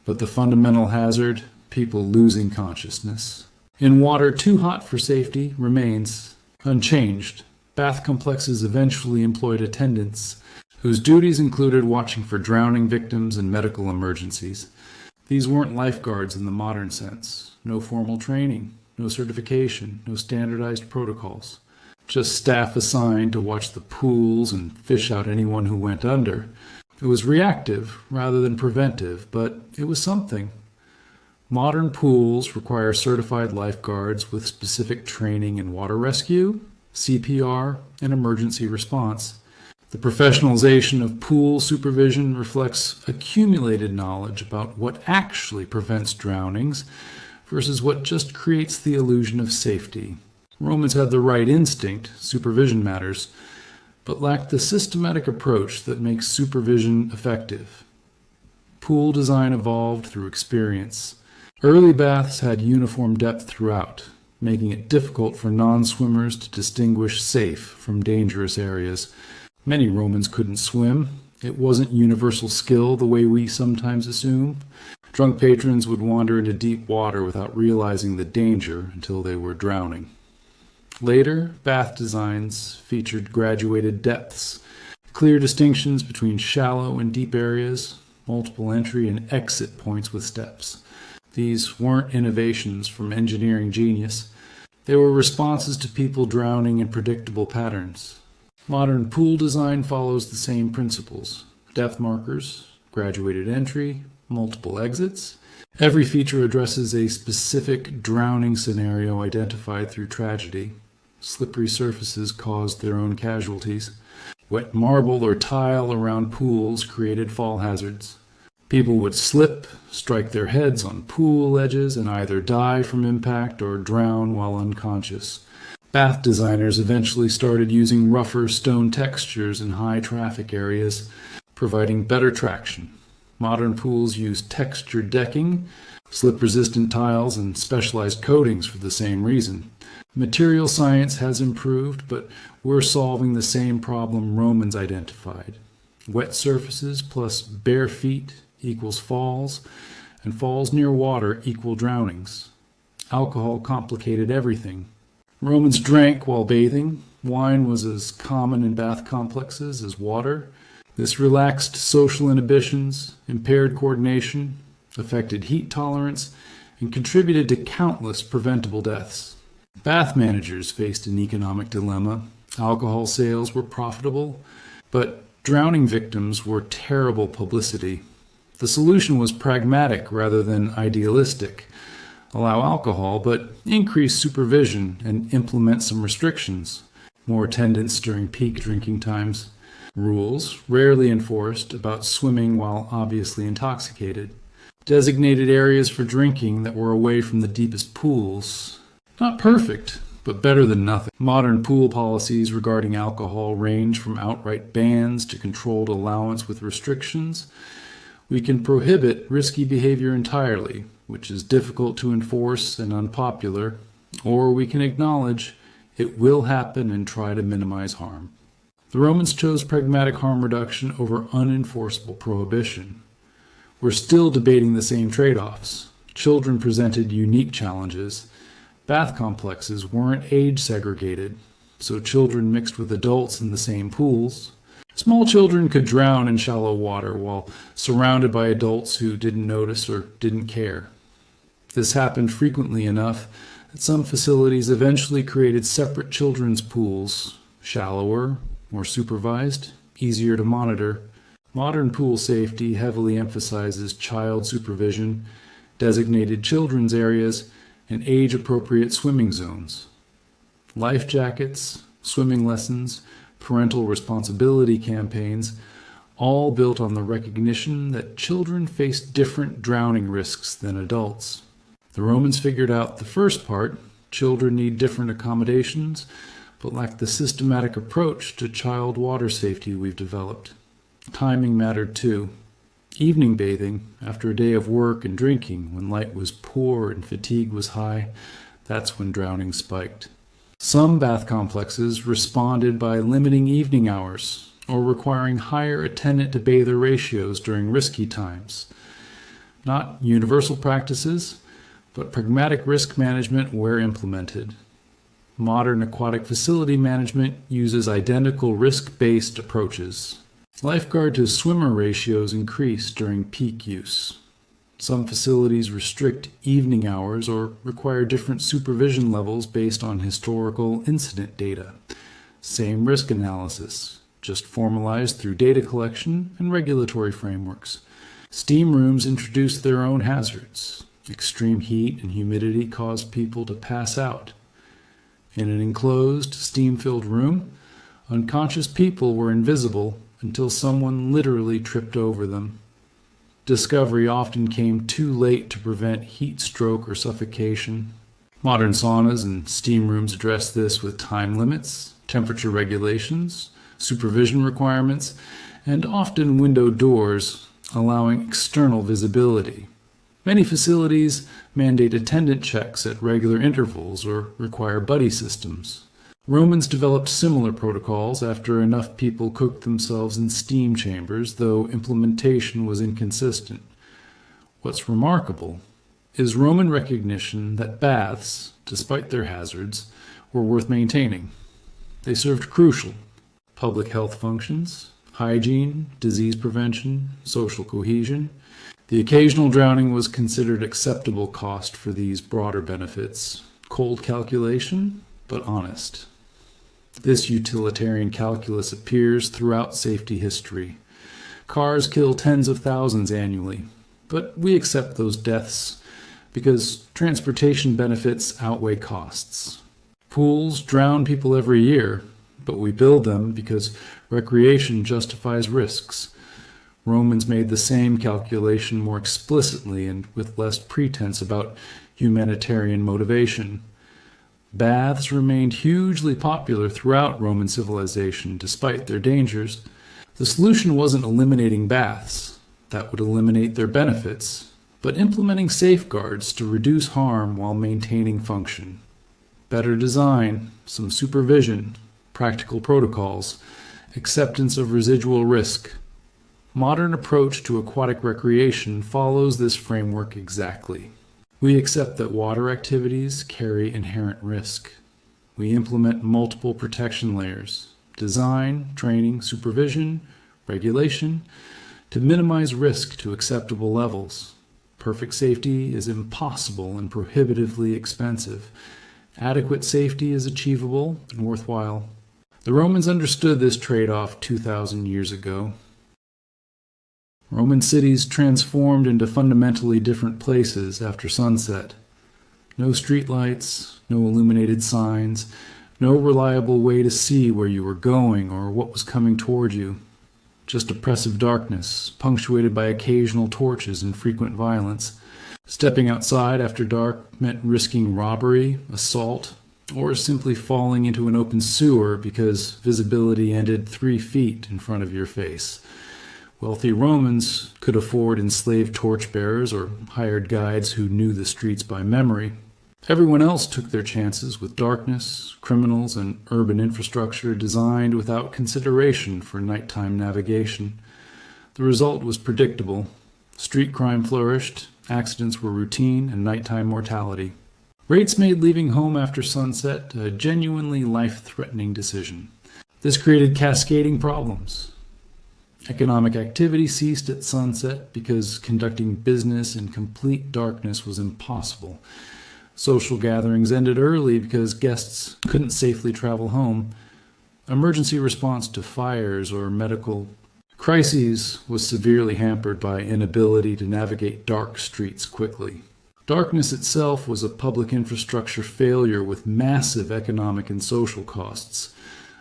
but the fundamental hazard, people losing consciousness. In water too hot for safety, remains unchanged. Bath complexes eventually employed attendants, whose duties included watching for drowning victims and medical emergencies. These weren't lifeguards in the modern sense. No formal training, no certification, no standardized protocols. Just staff assigned to watch the pools and fish out anyone who went under. It was reactive rather than preventive, but it was something. Modern pools require certified lifeguards with specific training in water rescue, CPR, and emergency response. The professionalization of pool supervision reflects accumulated knowledge about what actually prevents drownings versus what just creates the illusion of safety. Romans had the right instinct, supervision matters, but lacked the systematic approach that makes supervision effective. Pool design evolved through experience. Early baths had uniform depth throughout, making it difficult for non-swimmers to distinguish safe from dangerous areas. Many Romans couldn't swim. It wasn't universal skill the way we sometimes assume. Drunk patrons would wander into deep water without realizing the danger until they were drowning. Later, bath designs featured graduated depths, clear distinctions between shallow and deep areas, multiple entry and exit points with steps. These weren't innovations from engineering genius. They were responses to people drowning in predictable patterns. Modern pool design follows the same principles: depth markers, graduated entry, multiple exits. Every feature addresses a specific drowning scenario identified through tragedy. Slippery surfaces caused their own casualties. Wet marble or tile around pools created fall hazards. People would slip, strike their heads on pool edges, and either die from impact or drown while unconscious. Bath designers eventually started using rougher stone textures in high traffic areas, providing better traction. Modern pools use textured decking, slip-resistant tiles and specialized coatings for the same reason. Material science has improved, but we're solving the same problem Romans identified. Wet surfaces plus bare feet equals falls, and falls near water equal drownings. Alcohol complicated everything. Romans drank while bathing. Wine was as common in bath complexes as water. This relaxed social inhibitions, impaired coordination, affected heat tolerance, and contributed to countless preventable deaths. Bath managers faced an economic dilemma. Alcohol sales were profitable, but drowning victims were terrible publicity. The solution was pragmatic rather than idealistic. Allow alcohol, but increase supervision and implement some restrictions. More attendance during peak drinking times. Rules, rarely enforced, about swimming while obviously intoxicated. Designated areas for drinking that were away from the deepest pools. Not perfect, but better than nothing. Modern pool policies regarding alcohol range from outright bans to controlled allowance with restrictions. We can prohibit risky behavior entirely, which is difficult to enforce and unpopular, or we can acknowledge it will happen and try to minimize harm. The Romans chose pragmatic harm reduction over unenforceable prohibition. We're still debating the same trade-offs. Children presented unique challenges. Bath complexes weren't age segregated, so children mixed with adults in the same pools. Small children could drown in shallow water while surrounded by adults who didn't notice or didn't care. This happened frequently enough that some facilities eventually created separate children's pools, shallower, more supervised, easier to monitor. Modern pool safety heavily emphasizes child supervision, designated children's areas, and age-appropriate swimming zones. Life jackets, swimming lessons, parental responsibility campaigns, all built on the recognition that children face different drowning risks than adults. The Romans figured out the first part, children need different accommodations, but lack the systematic approach to child water safety we've developed. Timing mattered too. Evening bathing, after a day of work and drinking, when light was poor and fatigue was high, that's when drowning spiked. Some bath complexes responded by limiting evening hours or requiring higher attendant-to-bather ratios during risky times. Not universal practices, but pragmatic risk management where implemented. Modern aquatic facility management uses identical risk-based approaches. Lifeguard to swimmer ratios increase during peak use. Some facilities restrict evening hours or require different supervision levels based on historical incident data. Same risk analysis, just formalized through data collection and regulatory frameworks. Steam rooms introduced their own hazards. Extreme heat and humidity caused people to pass out. In an enclosed, steam-filled room, unconscious people were invisible until someone literally tripped over them. Discovery often came too late to prevent heat stroke or suffocation. Modern saunas and steam rooms address this with time limits, temperature regulations, supervision requirements, and often window doors, allowing external visibility. Many facilities mandate attendant checks at regular intervals or require buddy systems. Romans developed similar protocols after enough people cooked themselves in steam chambers, though implementation was inconsistent. What's remarkable is Roman recognition that baths, despite their hazards, were worth maintaining. They served crucial public health functions, hygiene, disease prevention, social cohesion. The occasional drowning was considered acceptable cost for these broader benefits. Cold calculation, but honest. This utilitarian calculus appears throughout safety history. Cars kill tens of thousands annually, but we accept those deaths because transportation benefits outweigh costs. Pools drown people every year, but we build them because recreation justifies risks. Romans made the same calculation more explicitly and with less pretense about humanitarian motivation. Baths remained hugely popular throughout Roman civilization, despite their dangers. The solution wasn't eliminating baths. That would eliminate their benefits. but implementing safeguards to reduce harm while maintaining function. Better design, some supervision, practical protocols, acceptance of residual risk. Modern approach to aquatic recreation follows this framework exactly. We accept that water activities carry inherent risk. We implement multiple protection layers, design, training, supervision, regulation, to minimize risk to acceptable levels. Perfect safety is impossible and prohibitively expensive. Adequate safety is achievable and worthwhile. The Romans understood this trade-off 2,000 years ago. Roman cities transformed into fundamentally different places after sunset. No streetlights, no illuminated signs, no reliable way to see where you were going or what was coming toward you. Just oppressive darkness, punctuated by occasional torches and frequent violence. Stepping outside after dark meant risking robbery, assault, or simply falling into an open sewer because visibility ended 3 feet in front of your face. Wealthy Romans could afford enslaved torchbearers or hired guides who knew the streets by memory. Everyone else took their chances with darkness, criminals, and urban infrastructure designed without consideration for nighttime navigation. The result was predictable. Street crime flourished, accidents were routine, and nighttime mortality. Rates made leaving home after sunset a genuinely life-threatening decision. This created cascading problems. Economic activity ceased at sunset because conducting business in complete darkness was impossible. Social gatherings ended early because guests couldn't safely travel home. Emergency response to fires or medical crises was severely hampered by inability to navigate dark streets quickly. Darkness itself was a public infrastructure failure with massive economic and social costs.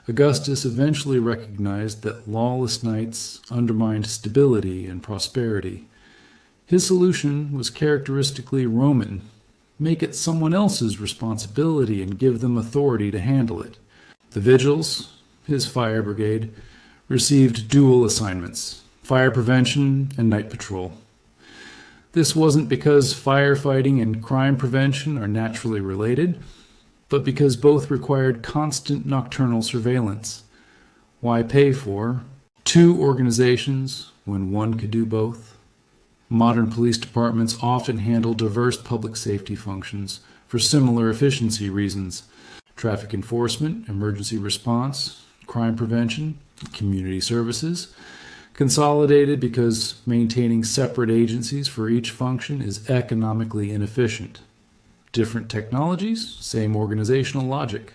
Augustus eventually recognized that lawless nights undermined stability and prosperity. His solution was characteristically Roman. Make it someone else's responsibility and give them authority to handle it. The vigils, his fire brigade, received dual assignments, fire prevention and night patrol. This wasn't because firefighting and crime prevention are naturally related, but because both required constant nocturnal surveillance. Why pay for 2 organizations when one could do both? Modern police departments often handle diverse public safety functions for similar efficiency reasons: traffic enforcement, emergency response, crime prevention, community services, consolidated because maintaining separate agencies for each function is economically inefficient. Different technologies, same organizational logic.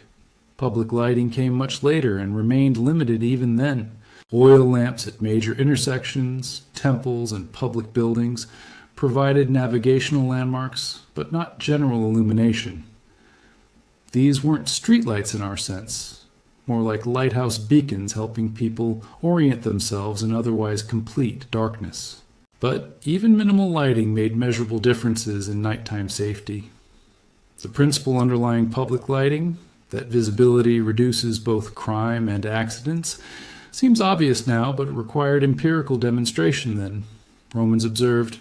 Public lighting came much later and remained limited even then. Oil lamps at major intersections, temples, and public buildings provided navigational landmarks, but not general illumination. These weren't streetlights in our sense, more like lighthouse beacons helping people orient themselves in otherwise complete darkness. But even minimal lighting made measurable differences in nighttime safety. The principle underlying public lighting, that visibility reduces both crime and accidents, seems obvious now, but it required empirical demonstration then. Romans observed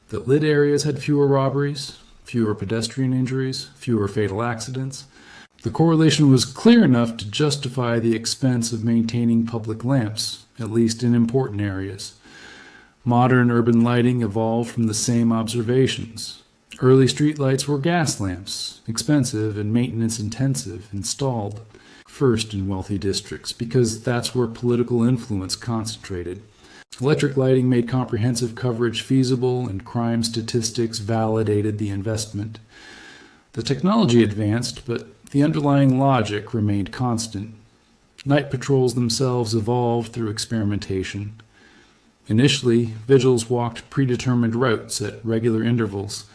that lit areas had fewer robberies, fewer pedestrian injuries, fewer fatal accidents. The correlation was clear enough to justify the expense of maintaining public lamps, at least in important areas. Modern urban lighting evolved from the same observations. Early streetlights were gas lamps, expensive and maintenance-intensive, installed first in wealthy districts because that's where political influence concentrated. Electric lighting made comprehensive coverage feasible, and crime statistics validated the investment. The technology advanced, but the underlying logic remained constant. Night patrols themselves evolved through experimentation. Initially, vigils walked predetermined routes at regular intervals,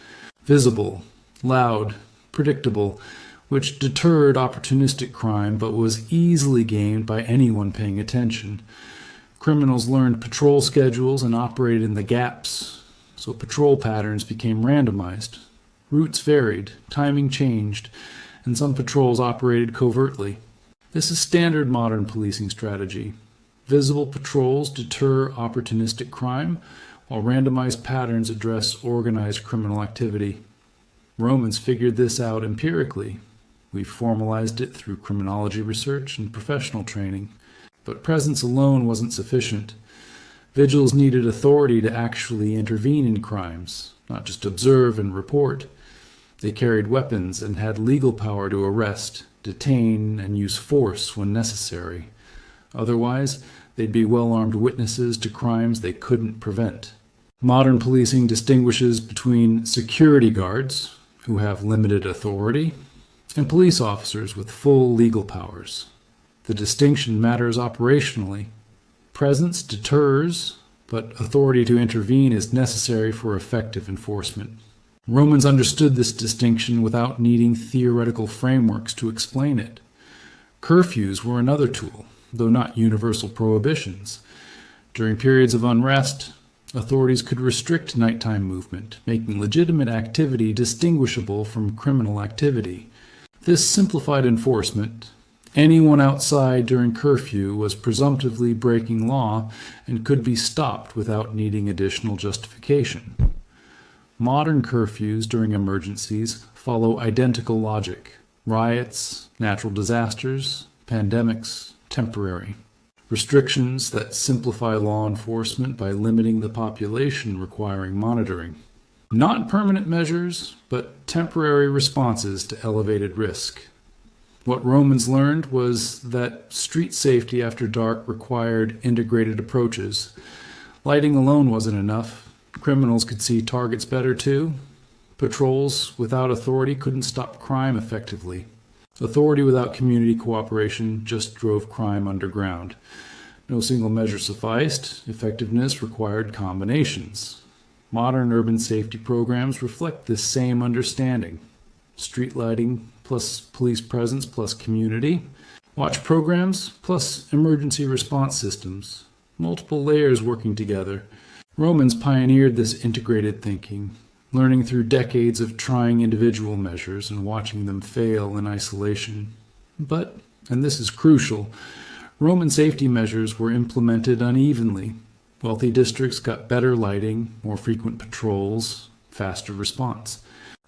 visible, loud, predictable, which deterred opportunistic crime but was easily gained by anyone paying attention. Criminals learned patrol schedules and operated in the gaps, so patrol patterns became randomized. Routes varied, timing changed, and some patrols operated covertly. This is standard modern policing strategy. Visible patrols deter opportunistic crime, while randomized patterns address organized criminal activity. Romans figured this out empirically. We formalized it through criminology research and professional training. But presence alone wasn't sufficient. Vigiles needed authority to actually intervene in crimes, not just observe and report. They carried weapons and had legal power to arrest, detain, and use force when necessary. Otherwise, they'd be well-armed witnesses to crimes they couldn't prevent. Modern policing distinguishes between security guards, who have limited authority, and police officers with full legal powers. The distinction matters operationally. Presence deters, but authority to intervene is necessary for effective enforcement. Romans understood this distinction without needing theoretical frameworks to explain it. Curfews were another tool, though not universal prohibitions. During periods of unrest, authorities could restrict nighttime movement, making legitimate activity distinguishable from criminal activity. This simplified enforcement. Anyone outside during curfew was presumptively breaking law and could be stopped without needing additional justification. Modern curfews during emergencies follow identical logic. Riots, natural disasters, pandemics, temporary. Restrictions that simplify law enforcement by limiting the population requiring monitoring. Not permanent measures, but temporary responses to elevated risk. What Romans learned was that street safety after dark required integrated approaches. Lighting alone wasn't enough. Criminals could see targets better too. Patrols without authority couldn't stop crime effectively. Authority without community cooperation just drove crime underground. No single measure sufficed. Effectiveness required combinations. Modern urban safety programs reflect this same understanding. Street lighting plus police presence plus community. Watch programs plus emergency response systems. Multiple layers working together. Romans pioneered this integrated thinking, learning through decades of trying individual measures and watching them fail in isolation. But, and this is crucial, Roman safety measures were implemented unevenly. Wealthy districts got better lighting, more frequent patrols, faster response.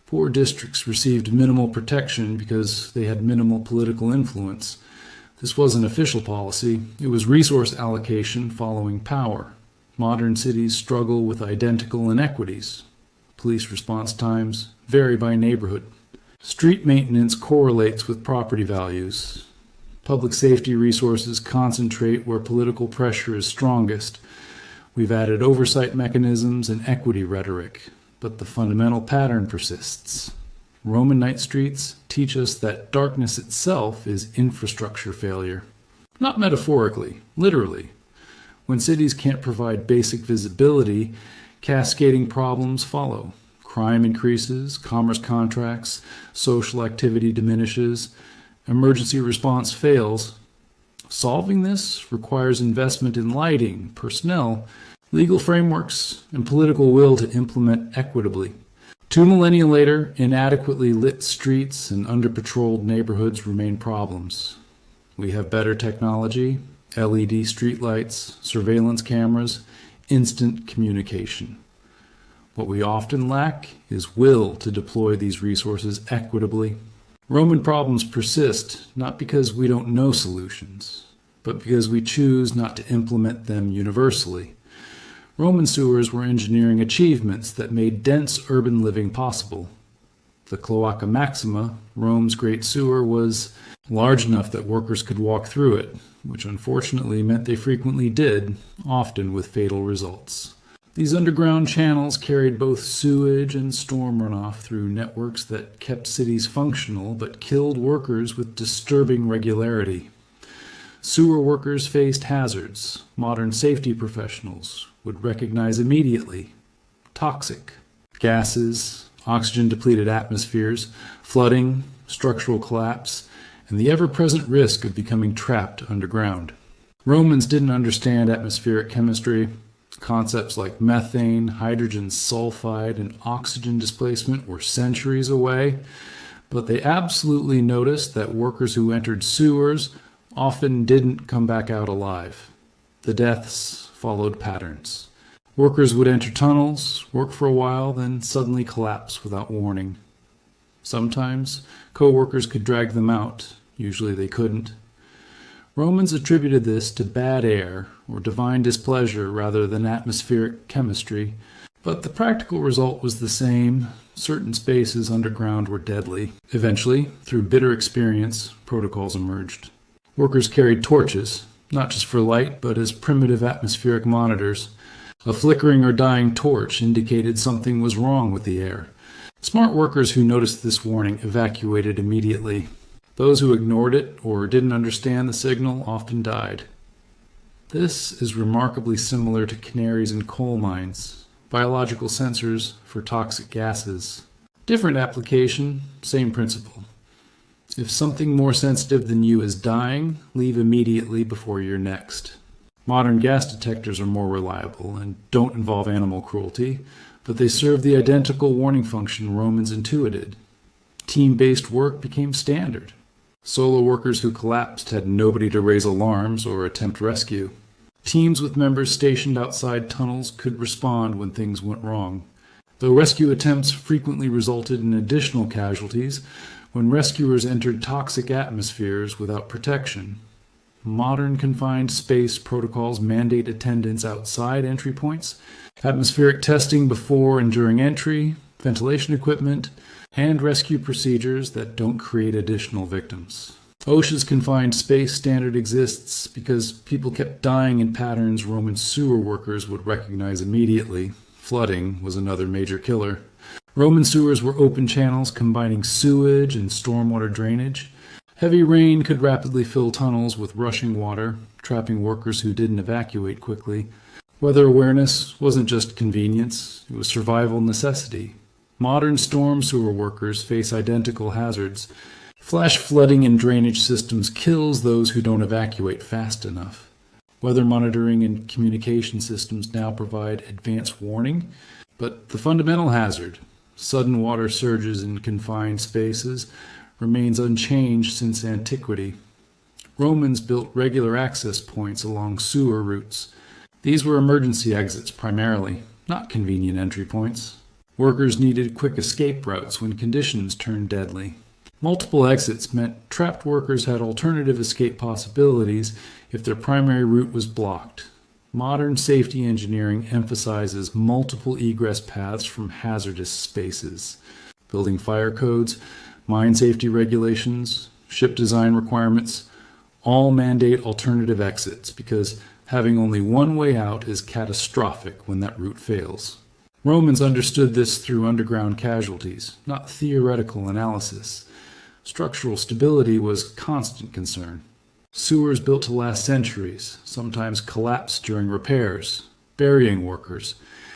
Poor districts received minimal protection because they had minimal political influence. This wasn't official policy, it was resource allocation following power. Modern cities struggle with identical inequities. Police response times vary by neighborhood. Street maintenance correlates with property values. Public safety resources concentrate where political pressure is strongest. We've added oversight mechanisms and equity rhetoric, but the fundamental pattern persists. Roman night streets teach us that darkness itself is infrastructure failure. Not metaphorically, literally. When cities can't provide basic visibility, cascading problems follow. Crime increases, commerce contracts, social activity diminishes, emergency response fails. Solving this requires investment in lighting, personnel, legal frameworks, and political will to implement equitably. 2 millennia later, inadequately lit streets and under-patrolled neighborhoods remain problems. We have better technology, LED streetlights, surveillance cameras, instant communication. What we often lack is will to deploy these resources equitably. Roman problems persist not because we don't know solutions, but because we choose not to implement them universally. Roman sewers were engineering achievements that made dense urban living possible. The Cloaca Maxima, Rome's great sewer, was large enough that workers could walk through it, which unfortunately meant they frequently did, often with fatal results. These underground channels carried both sewage and storm runoff through networks that kept cities functional but killed workers with disturbing regularity. Sewer workers faced hazards modern safety professionals would recognize immediately. Toxic gases, oxygen-depleted atmospheres, flooding, structural collapse, and the ever-present risk of becoming trapped underground. Romans didn't understand atmospheric chemistry. Concepts like methane, hydrogen sulfide, and oxygen displacement were centuries away, but they absolutely noticed that workers who entered sewers often didn't come back out alive. The deaths followed patterns. Workers would enter tunnels, work for a while, then suddenly collapse without warning. Sometimes, co-workers could drag them out. Usually they couldn't. Romans attributed this to bad air or divine displeasure rather than atmospheric chemistry, but the practical result was the same. Certain spaces underground were deadly. Eventually, through bitter experience, protocols emerged. Workers carried torches, not just for light, but as primitive atmospheric monitors. A flickering or dying torch indicated something was wrong with the air. Smart workers who noticed this warning evacuated immediately. Those who ignored it or didn't understand the signal often died. This is remarkably similar to canaries in coal mines, biological sensors for toxic gases. Different application, same principle. If something more sensitive than you is dying, leave immediately before you're next. Modern gas detectors are more reliable and don't involve animal cruelty, but they serve the identical warning function Romans intuited. Team-based work became standard. Solo workers who collapsed had nobody to raise alarms or attempt rescue. Teams with members stationed outside tunnels could respond when things went wrong. Though rescue attempts frequently resulted in additional casualties when rescuers entered toxic atmospheres without protection. Modern confined space protocols mandate attendance outside entry points, atmospheric testing before and during entry, ventilation equipment, and rescue procedures that don't create additional victims. OSHA's confined space standard exists because people kept dying in patterns Roman sewer workers would recognize immediately. Flooding was another major killer. Roman sewers were open channels combining sewage and stormwater drainage. Heavy rain could rapidly fill tunnels with rushing water, trapping workers who didn't evacuate quickly. Weather awareness wasn't just convenience, it was survival necessity. Modern storm sewer workers face identical hazards. Flash flooding in drainage systems kills those who don't evacuate fast enough. Weather monitoring and communication systems now provide advance warning, but the fundamental hazard, sudden water surges in confined spaces, remains unchanged since antiquity. Romans built regular access points along sewer routes. These were emergency exits primarily, not convenient entry points. Workers needed quick escape routes when conditions turned deadly. Multiple exits meant trapped workers had alternative escape possibilities if their primary route was blocked. Modern safety engineering emphasizes multiple egress paths from hazardous spaces. Building fire codes, mine safety regulations, ship design requirements all mandate alternative exits because having only one way out is catastrophic when that route fails. Romans understood this through underground casualties, not theoretical analysis. Structural stability was a constant concern. Sewers built to last centuries sometimes collapsed during repairs. Burying workers,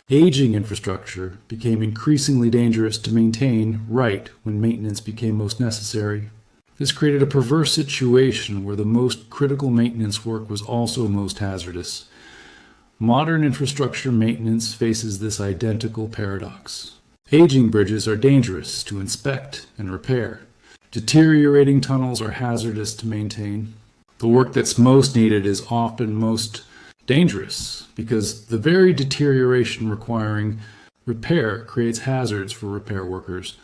aging infrastructure became increasingly dangerous to maintain right when maintenance became most necessary. This created a perverse situation where the most critical maintenance work was also most hazardous. Modern infrastructure maintenance faces this identical paradox. Aging bridges are dangerous to inspect and repair. Deteriorating tunnels are hazardous to maintain. The work that's most needed is often most dangerous because the very deterioration requiring repair creates hazards for repair workers.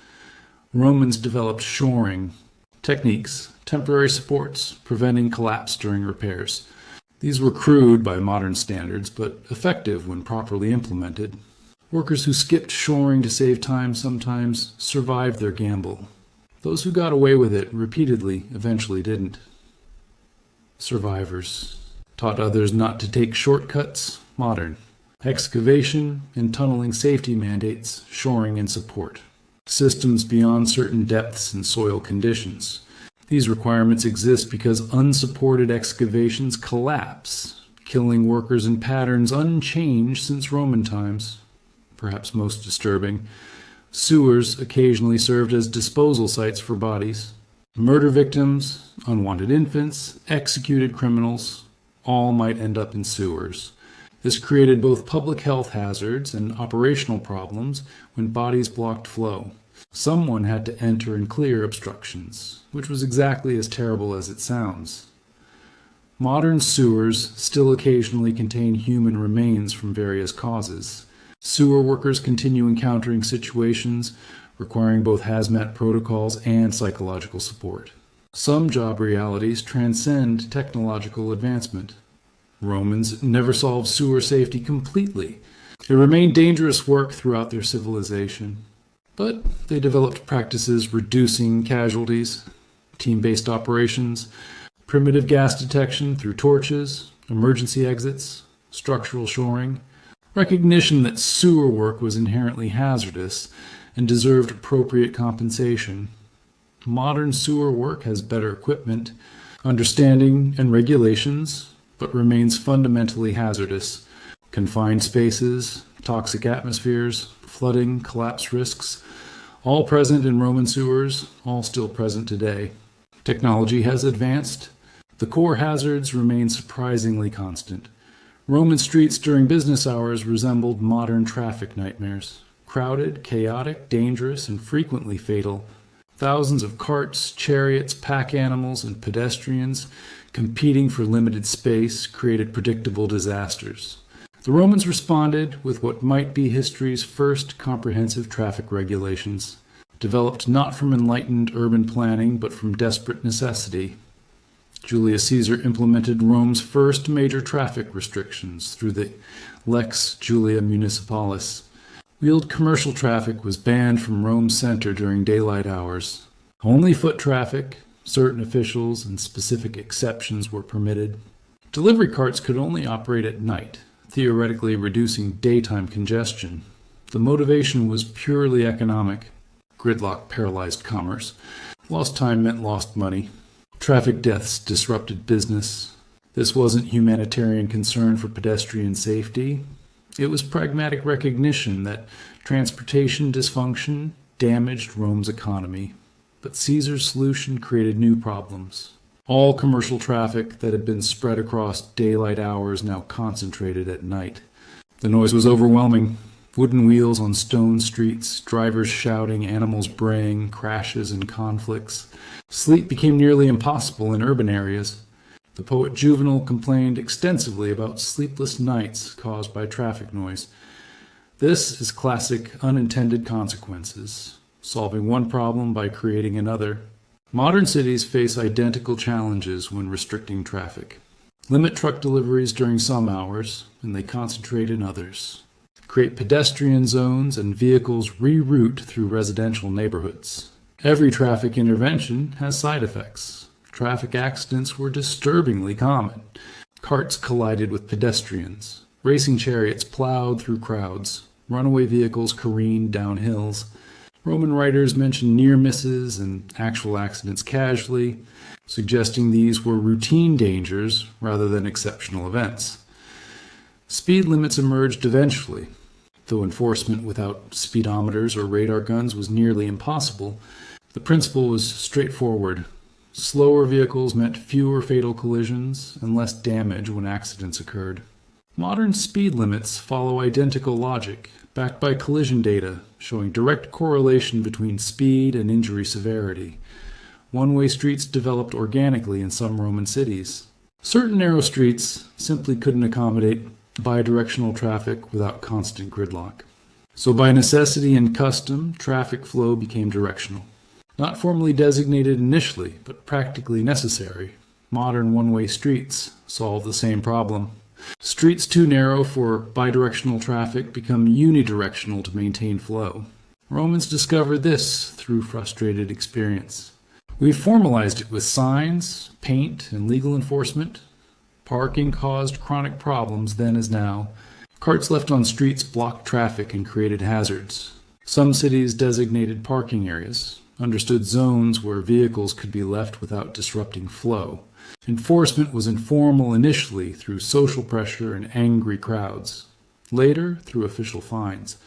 Romans developed shoring techniques, temporary supports, preventing collapse during repairs. These were crude by modern standards, but effective when properly implemented. Workers who skipped shoring to save time sometimes survived their gamble. Those who got away with it repeatedly eventually didn't. Survivors taught others not to take shortcuts, modern. Excavation and tunneling safety mandates, shoring and support. Systems beyond certain depths and soil conditions. These requirements exist because unsupported excavations collapse, killing workers in patterns unchanged since Roman times. Perhaps most disturbing, sewers occasionally served as disposal sites for bodies. Murder victims, unwanted infants, executed criminals, all might end up in sewers. This created both public health hazards and operational problems when bodies blocked flow. Someone had to enter and clear obstructions, which was exactly as terrible as it sounds. Modern sewers still occasionally contain human remains from various causes. Sewer workers continue encountering situations requiring both hazmat protocols and psychological support. Some job realities transcend technological advancement. Romans never solved sewer safety completely. It remained dangerous work throughout their civilization. But they developed practices reducing casualties, team-based operations, primitive gas detection through torches, emergency exits, structural shoring, recognition that sewer work was inherently hazardous and deserved appropriate compensation. Modern sewer work has better equipment, understanding, and regulations, but remains fundamentally hazardous. Confined spaces, toxic atmospheres, flooding, collapse risks, all present in Roman sewers, all still present today. Technology has advanced. The core hazards remain surprisingly constant. Roman streets during business hours resembled modern traffic nightmares. Crowded, chaotic, dangerous, and frequently fatal. Thousands of carts, chariots, pack animals, and pedestrians competing for limited space created predictable disasters. The Romans responded with what might be history's first comprehensive traffic regulations, developed not from enlightened urban planning but from desperate necessity. Julius Caesar implemented Rome's first major traffic restrictions through the Lex Julia Municipalis. Wheeled commercial traffic was banned from Rome's center during daylight hours. Only foot traffic, certain officials, and specific exceptions were permitted. Delivery carts could only operate at night, theoretically reducing daytime congestion. The motivation was purely economic. Gridlock paralyzed commerce. Lost time meant lost money. Traffic deaths disrupted business. This wasn't humanitarian concern for pedestrian safety. It was pragmatic recognition that transportation dysfunction damaged Rome's economy. But Caesar's solution created new problems. All commercial traffic that had been spread across daylight hours now concentrated at night. The noise was overwhelming. Wooden wheels on stone streets, drivers shouting, animals braying, crashes and conflicts. Sleep became nearly impossible in urban areas. The poet Juvenal complained extensively about sleepless nights caused by traffic noise. This is classic unintended consequences, solving one problem by creating another. Modern cities face identical challenges when restricting traffic. Limit truck deliveries during some hours, and they concentrate in others. Create pedestrian zones and vehicles reroute through residential neighborhoods. Every traffic intervention has side effects. Traffic accidents were disturbingly common. Carts collided with pedestrians. Racing chariots plowed through crowds. Runaway vehicles careened down hills. Roman writers mention near misses and actual accidents casually, suggesting these were routine dangers rather than exceptional events. Speed limits emerged eventually. Though enforcement without speedometers or radar guns was nearly impossible, the principle was straightforward. Slower vehicles meant fewer fatal collisions and less damage when accidents occurred. Modern speed limits follow identical logic, backed by collision data, showing direct correlation between speed and injury severity. One-way streets developed organically in some Roman cities. Certain narrow streets simply couldn't accommodate bidirectional traffic without constant gridlock. So by necessity and custom, traffic flow became directional. Not formally designated initially, but practically necessary. Modern one-way streets solve the same problem. Streets too narrow for bidirectional traffic become unidirectional to maintain flow. Romans discovered this through frustrated experience. We've formalized it with signs, paint, and legal enforcement. Parking caused chronic problems then as now. Carts left on streets blocked traffic and created hazards. Some cities designated parking areas, understood zones where vehicles could be left without disrupting flow. Enforcement was informal initially through social pressure and angry crowds, later through official fines.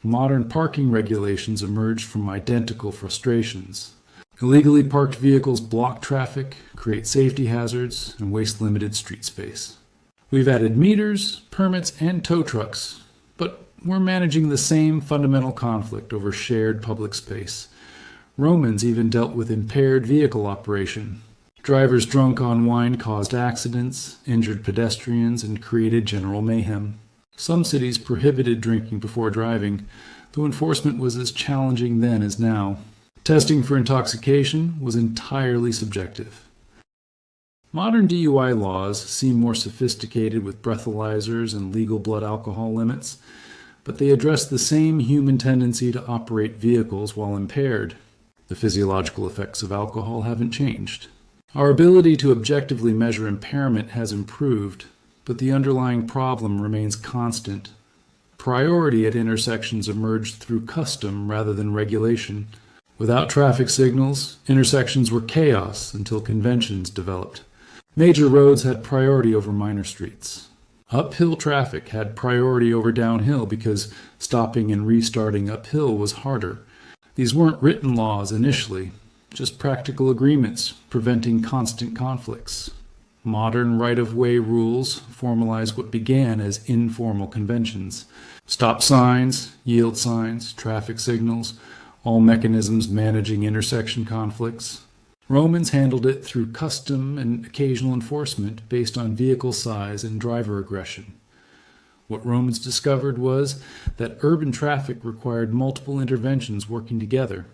Modern parking regulations emerged from identical frustrations. Illegally parked vehicles block traffic, create safety hazards, and waste limited street space. We've added meters, permits, and tow trucks, but we're managing the same fundamental conflict over shared public space. Romans even dealt with impaired vehicle operation. Drivers drunk on wine caused accidents, injured pedestrians, and created general mayhem. Some cities prohibited drinking before driving, though enforcement was as challenging then as now. Testing for intoxication was entirely subjective. Modern DUI laws seem more sophisticated with breathalyzers and legal blood alcohol limits, but they address the same human tendency to operate vehicles while impaired. The physiological effects of alcohol haven't changed. Our ability to objectively measure impairment has improved, but the underlying problem remains constant. Priority at intersections emerged through custom rather than regulation. Without traffic signals, intersections were chaos until conventions developed. Major roads had priority over minor streets. Uphill traffic had priority over downhill because stopping and restarting uphill was harder. These weren't written laws initially, just practical agreements preventing constant conflicts. Modern right-of-way rules formalize what began as informal conventions. Stop signs, yield signs, traffic signals, all mechanisms managing intersection conflicts. Romans handled it through custom and occasional enforcement based on vehicle size and driver aggression. What Romans discovered was that urban traffic required multiple interventions working together.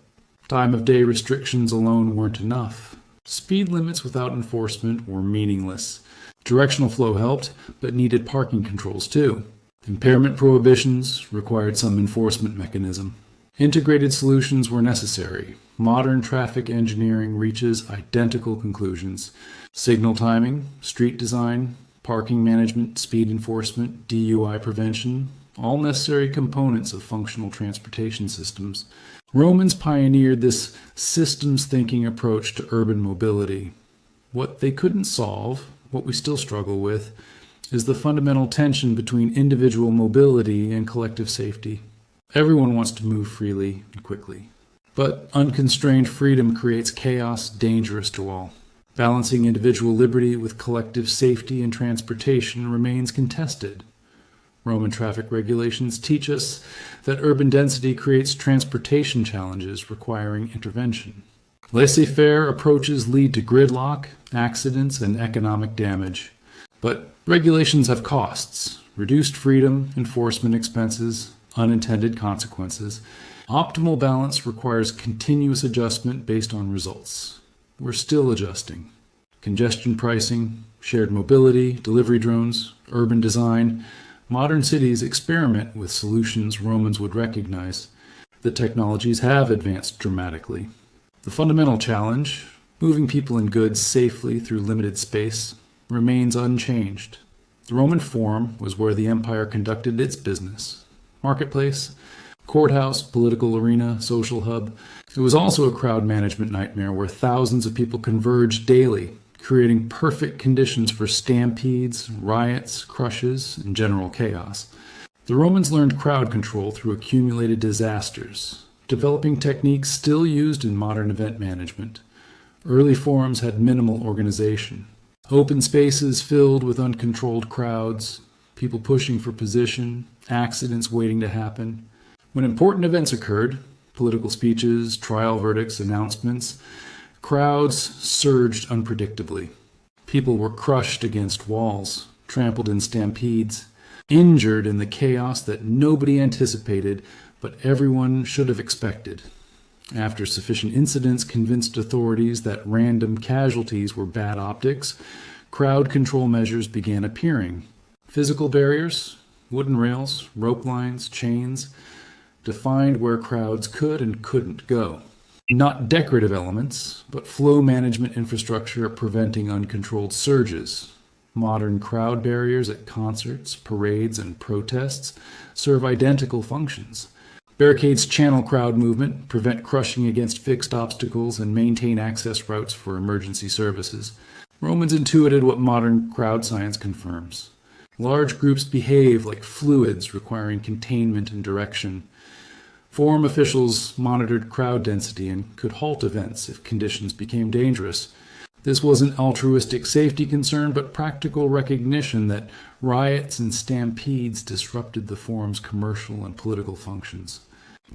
Time of day restrictions alone weren't enough. Speed limits without enforcement were meaningless. Directional flow helped, but needed parking controls too. Impairment prohibitions required some enforcement mechanism. Integrated solutions were necessary. Modern traffic engineering reaches identical conclusions. Signal timing, street design, parking management, speed enforcement, DUI prevention, all necessary components of functional transportation systems. Romans pioneered this systems-thinking approach to urban mobility. What they couldn't solve, what we still struggle with, is the fundamental tension between individual mobility and collective safety. Everyone wants to move freely and quickly. But unconstrained freedom creates chaos dangerous to all. Balancing individual liberty with collective safety and transportation remains contested. Roman traffic regulations teach us that urban density creates transportation challenges requiring intervention. Laissez-faire approaches lead to gridlock, accidents, and economic damage. But regulations have costs: reduced freedom, enforcement expenses, unintended consequences. Optimal balance requires continuous adjustment based on results. We're still adjusting. Congestion pricing, shared mobility, delivery drones, urban design. Modern cities experiment with solutions Romans would recognize. The technologies have advanced dramatically. The fundamental challenge, moving people and goods safely through limited space, remains unchanged. The Roman Forum was where the empire conducted its business. Marketplace, courthouse, political arena, social hub. It was also a crowd management nightmare where thousands of people converged daily, creating perfect conditions for stampedes, riots, crushes, and general chaos. The Romans learned crowd control through accumulated disasters, developing techniques still used in modern event management. Early forums had minimal organization. Open spaces filled with uncontrolled crowds, people pushing for position, accidents waiting to happen. When important events occurred, political speeches, trial verdicts, announcements, crowds surged unpredictably. People were crushed against walls, trampled in stampedes, injured in the chaos that nobody anticipated, but everyone should have expected. After sufficient incidents convinced authorities that random casualties were bad optics, crowd control measures began appearing. Physical barriers, wooden rails, rope lines, chains, defined where crowds could and couldn't go. Not decorative elements, but flow management infrastructure preventing uncontrolled surges. Modern crowd barriers at concerts, parades, and protests serve identical functions. Barricades channel crowd movement, prevent crushing against fixed obstacles, and maintain access routes for emergency services. Romans intuited what modern crowd science confirms. Large groups behave like fluids requiring containment and direction. Forum officials monitored crowd density and could halt events if conditions became dangerous. This wasn't altruistic safety concern, but practical recognition that riots and stampedes disrupted the forum's commercial and political functions.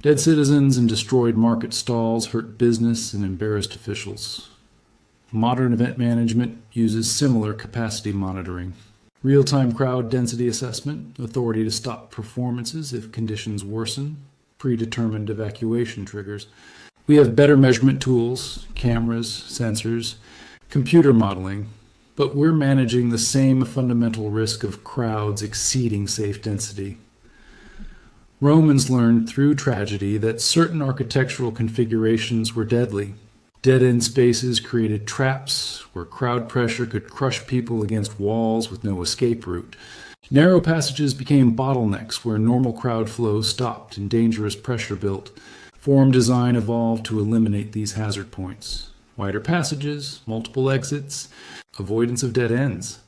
Dead citizens and destroyed market stalls hurt business and embarrassed officials. Modern event management uses similar capacity monitoring. Real-time crowd density assessment, authority to stop performances if conditions worsen, predetermined evacuation triggers. We have better measurement tools, cameras, sensors, computer modeling, but we're managing the same fundamental risk of crowds exceeding safe density. Romans learned through tragedy that certain architectural configurations were deadly. Dead-end spaces created traps where crowd pressure could crush people against walls with no escape route. Narrow passages became bottlenecks where normal crowd flow stopped and dangerous pressure built. Form design evolved to eliminate these hazard points. Wider passages, multiple exits, avoidance of dead ends.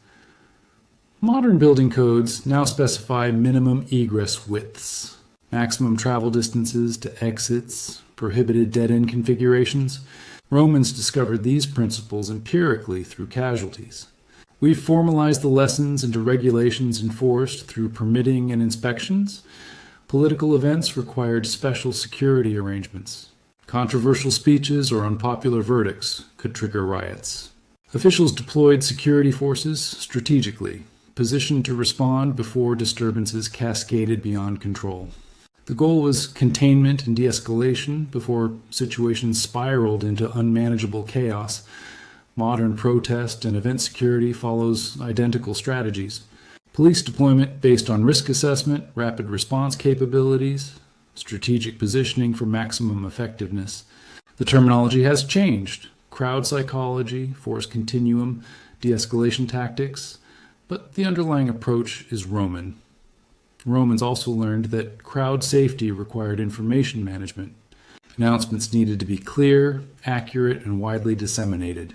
Modern building codes now specify minimum egress widths, maximum travel distances to exits, prohibited dead-end configurations. Romans discovered these principles empirically through casualties. We've formalized the lessons into regulations enforced through permitting and inspections. Political events required special security arrangements. Controversial speeches or unpopular verdicts could trigger riots. Officials deployed security forces strategically, positioned to respond before disturbances cascaded beyond control. The goal was containment and de-escalation before situations spiraled into unmanageable chaos. Modern protest and event security follows identical strategies. Police deployment based on risk assessment, rapid response capabilities, strategic positioning for maximum effectiveness. The terminology has changed. Crowd psychology, force continuum, de-escalation tactics, but the underlying approach is Roman. Romans also learned that crowd safety required information management. Announcements needed to be clear, accurate, and widely disseminated.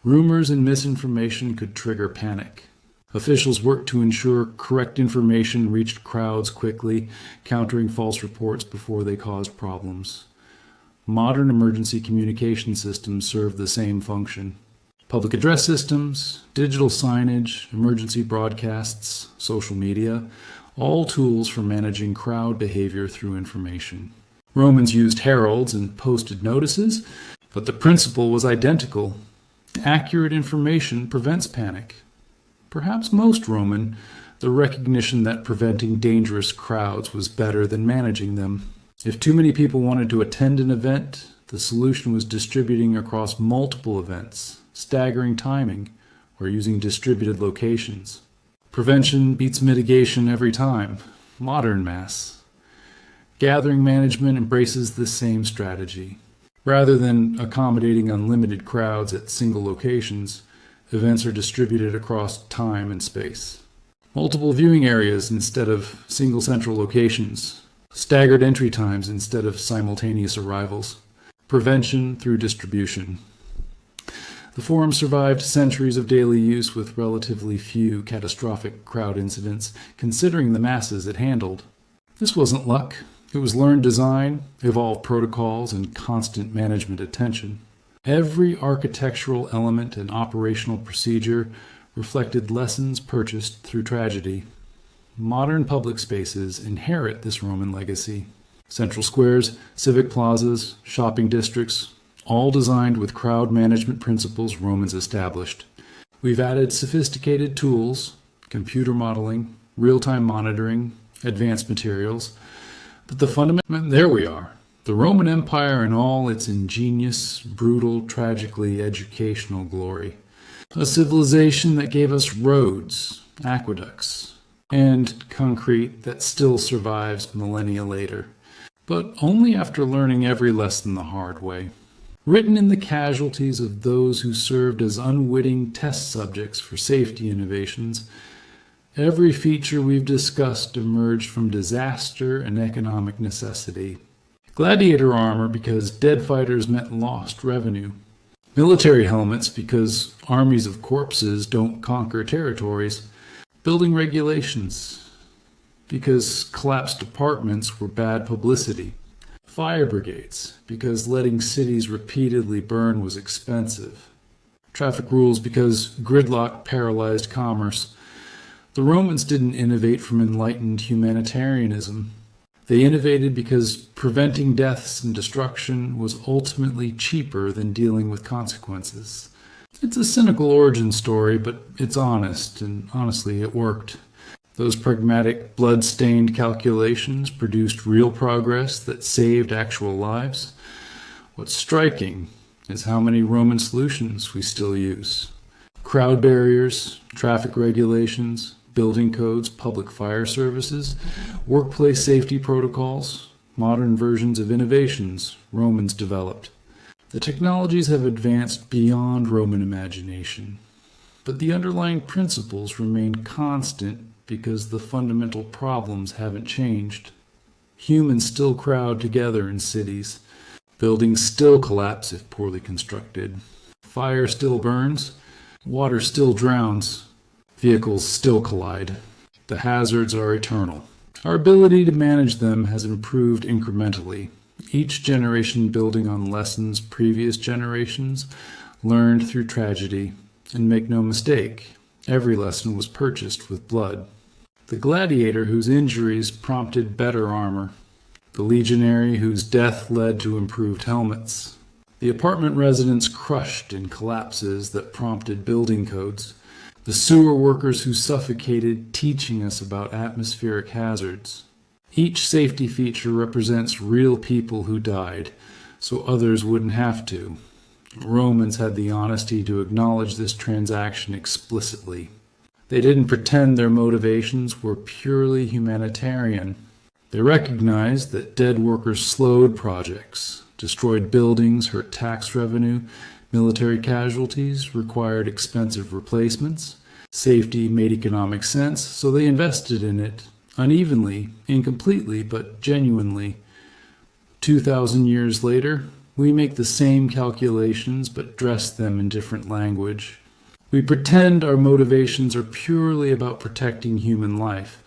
Rumors and misinformation could trigger panic. Officials worked to ensure correct information reached crowds quickly, countering false reports before they caused problems. Modern emergency communication systems serve the same function. Public address systems, digital signage, emergency broadcasts, social media, all tools for managing crowd behavior through information. Romans used heralds and posted notices, but the principle was identical. Accurate information prevents panic. Perhaps most Roman, the recognition that preventing dangerous crowds was better than managing them. If too many people wanted to attend an event, the solution was distributing across multiple events, staggering timing, or using distributed locations. Prevention beats mitigation every time. Modern mass. Gathering management embraces the same strategy. Rather than accommodating unlimited crowds at single locations, events are distributed across time and space. Multiple viewing areas instead of single central locations. Staggered entry times instead of simultaneous arrivals. Prevention through distribution. The forum survived centuries of daily use with relatively few catastrophic crowd incidents, considering the masses it handled. This wasn't luck. It was learned design, evolved protocols, and constant management attention. Every architectural element and operational procedure reflected lessons purchased through tragedy. Modern public spaces inherit this Roman legacy. Central squares, civic plazas, shopping districts, all designed with crowd management principles Romans established. We've added sophisticated tools, computer modeling, real-time monitoring, advanced materials, but the fundamental, there we are. The Roman Empire in all its ingenious, brutal, tragically educational glory. A civilization that gave us roads, aqueducts, and concrete that still survives millennia later, but only after learning every lesson the hard way. Written in the casualties of those who served as unwitting test subjects for safety innovations, every feature we've discussed emerged from disaster and economic necessity. Gladiator armor because dead fighters meant lost revenue. Military helmets because armies of corpses don't conquer territories. Building regulations because collapsed apartments were bad publicity. Fire brigades, because letting cities repeatedly burn was expensive. Traffic rules, because gridlock paralyzed commerce. The Romans didn't innovate from enlightened humanitarianism. They innovated because preventing deaths and destruction was ultimately cheaper than dealing with consequences. It's a cynical origin story, but it's honest, and honestly, it worked. Those pragmatic, blood-stained calculations produced real progress that saved actual lives. What's striking is how many Roman solutions we still use. Crowd barriers, traffic regulations, building codes, public fire services, workplace safety protocols, modern versions of innovations Romans developed. The technologies have advanced beyond Roman imagination, but the underlying principles remain constant because the fundamental problems haven't changed. Humans still crowd together in cities. Buildings still collapse if poorly constructed. Fire still burns. Water still drowns. Vehicles still collide. The hazards are eternal. Our ability to manage them has improved incrementally, each generation building on lessons previous generations learned through tragedy. And make no mistake, every lesson was purchased with blood. The gladiator whose injuries prompted better armor. The legionary whose death led to improved helmets. The apartment residents crushed in collapses that prompted building codes. The sewer workers who suffocated teaching us about atmospheric hazards. Each safety feature represents real people who died, so others wouldn't have to. Romans had the honesty to acknowledge this transaction explicitly. They didn't pretend their motivations were purely humanitarian. They recognized that dead workers slowed projects, destroyed buildings, hurt tax revenue, military casualties, required expensive replacements. Safety made economic sense, so they invested in it, unevenly, incompletely, but genuinely. 2,000 years later, we make the same calculations but dress them in different language. We pretend our motivations are purely about protecting human life,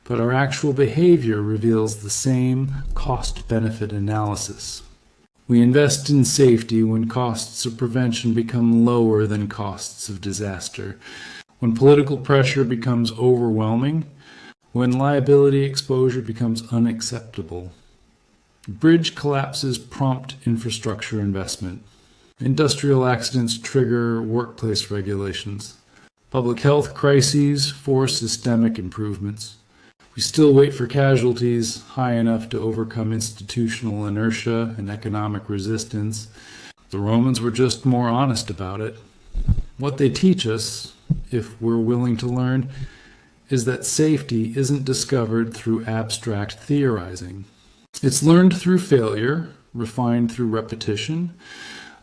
but our actual behavior reveals the same cost-benefit analysis. We invest in safety when costs of prevention become lower than costs of disaster, when political pressure becomes overwhelming, when liability exposure becomes unacceptable. Bridge collapses prompt infrastructure investment. Industrial accidents trigger workplace regulations. Public health crises force systemic improvements. We still wait for casualties high enough to overcome institutional inertia and economic resistance. The Romans were just more honest about it. What they teach us, if we're willing to learn, is that safety isn't discovered through abstract theorizing. It's learned through failure, refined through repetition,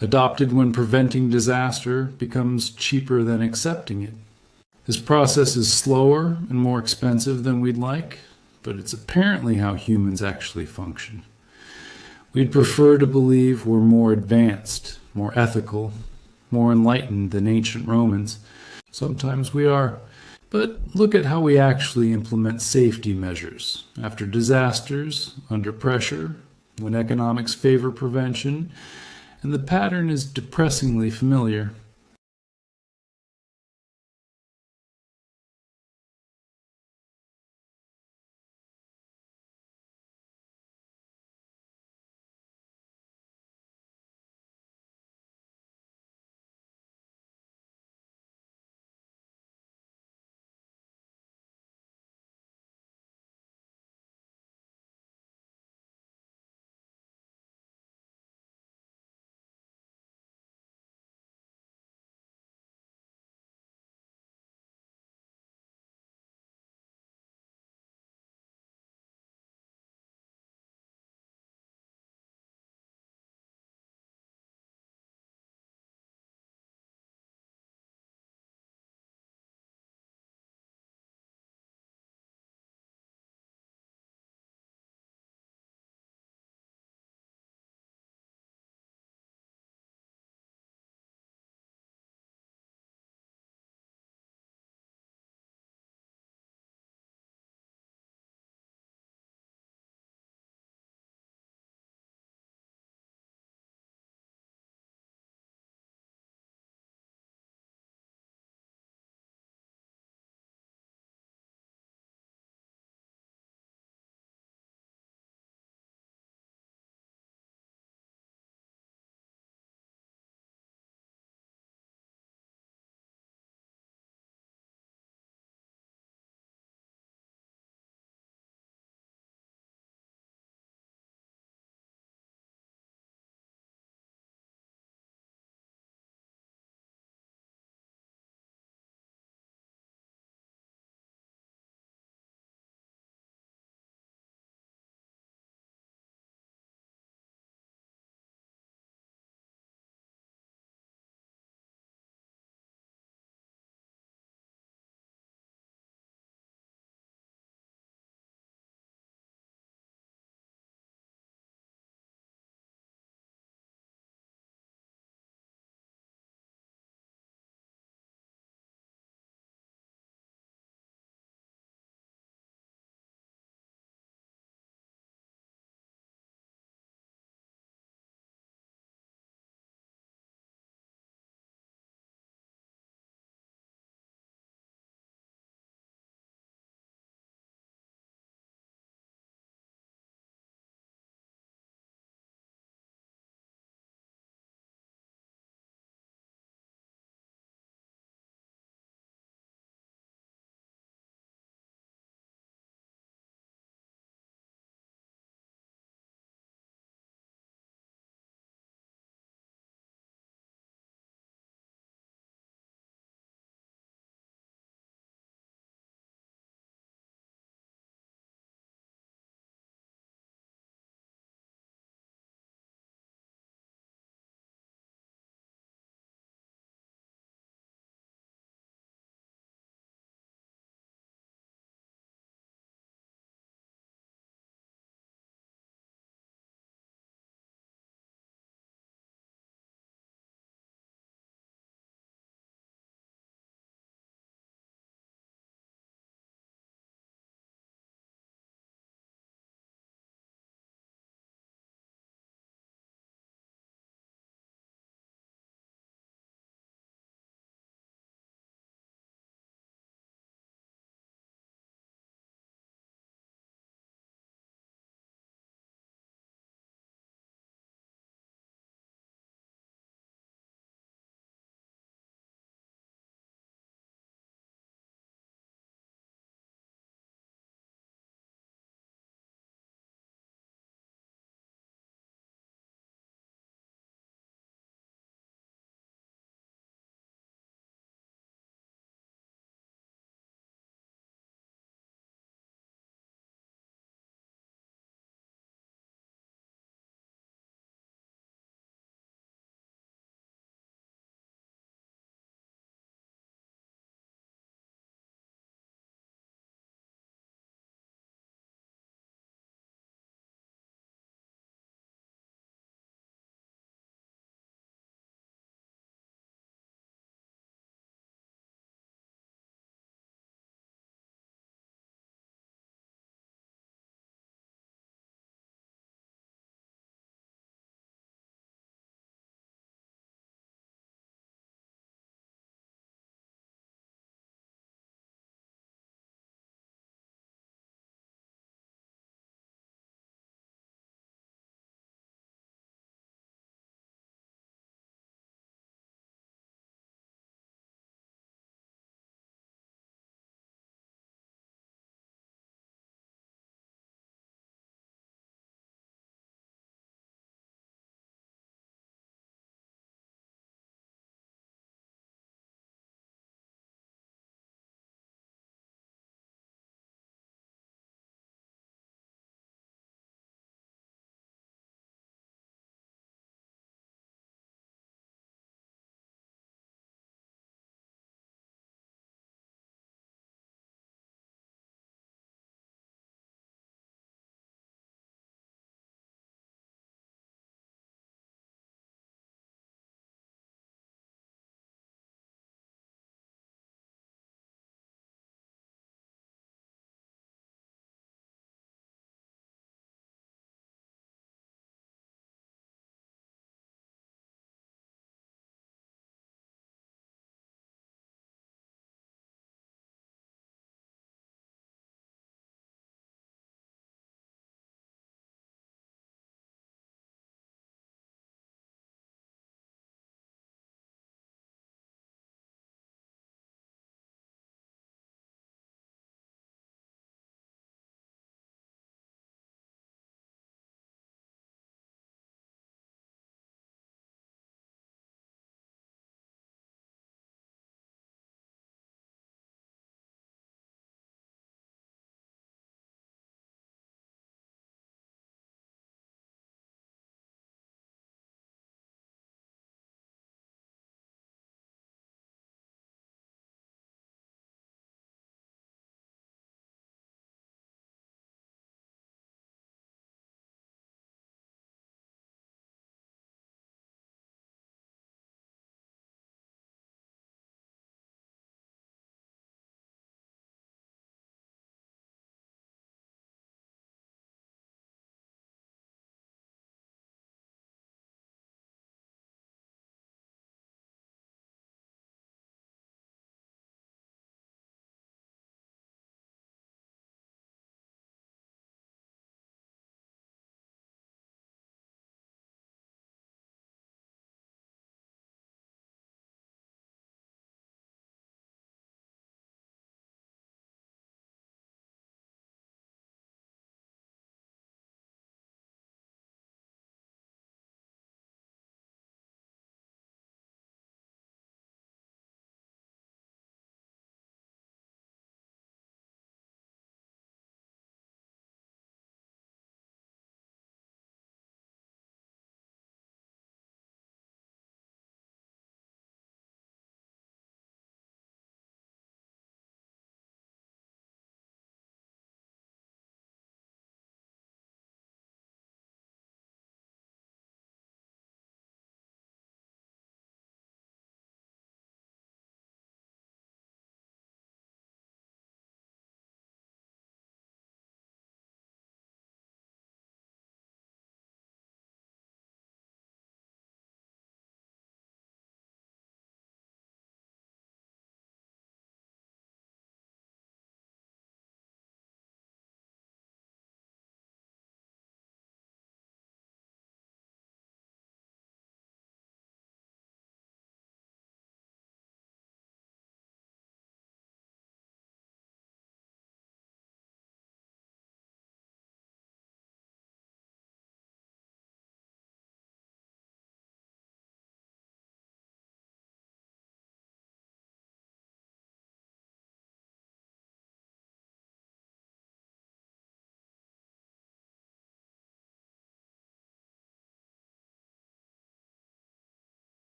adopted when preventing disaster becomes cheaper than accepting it. This process is slower and more expensive than we'd like, but it's apparently how humans actually function. We'd prefer to believe we're more advanced, more ethical, more enlightened than ancient Romans. Sometimes we are. But look at how we actually implement safety measures. After disasters, under pressure, when economics favor prevention, and the pattern is depressingly familiar.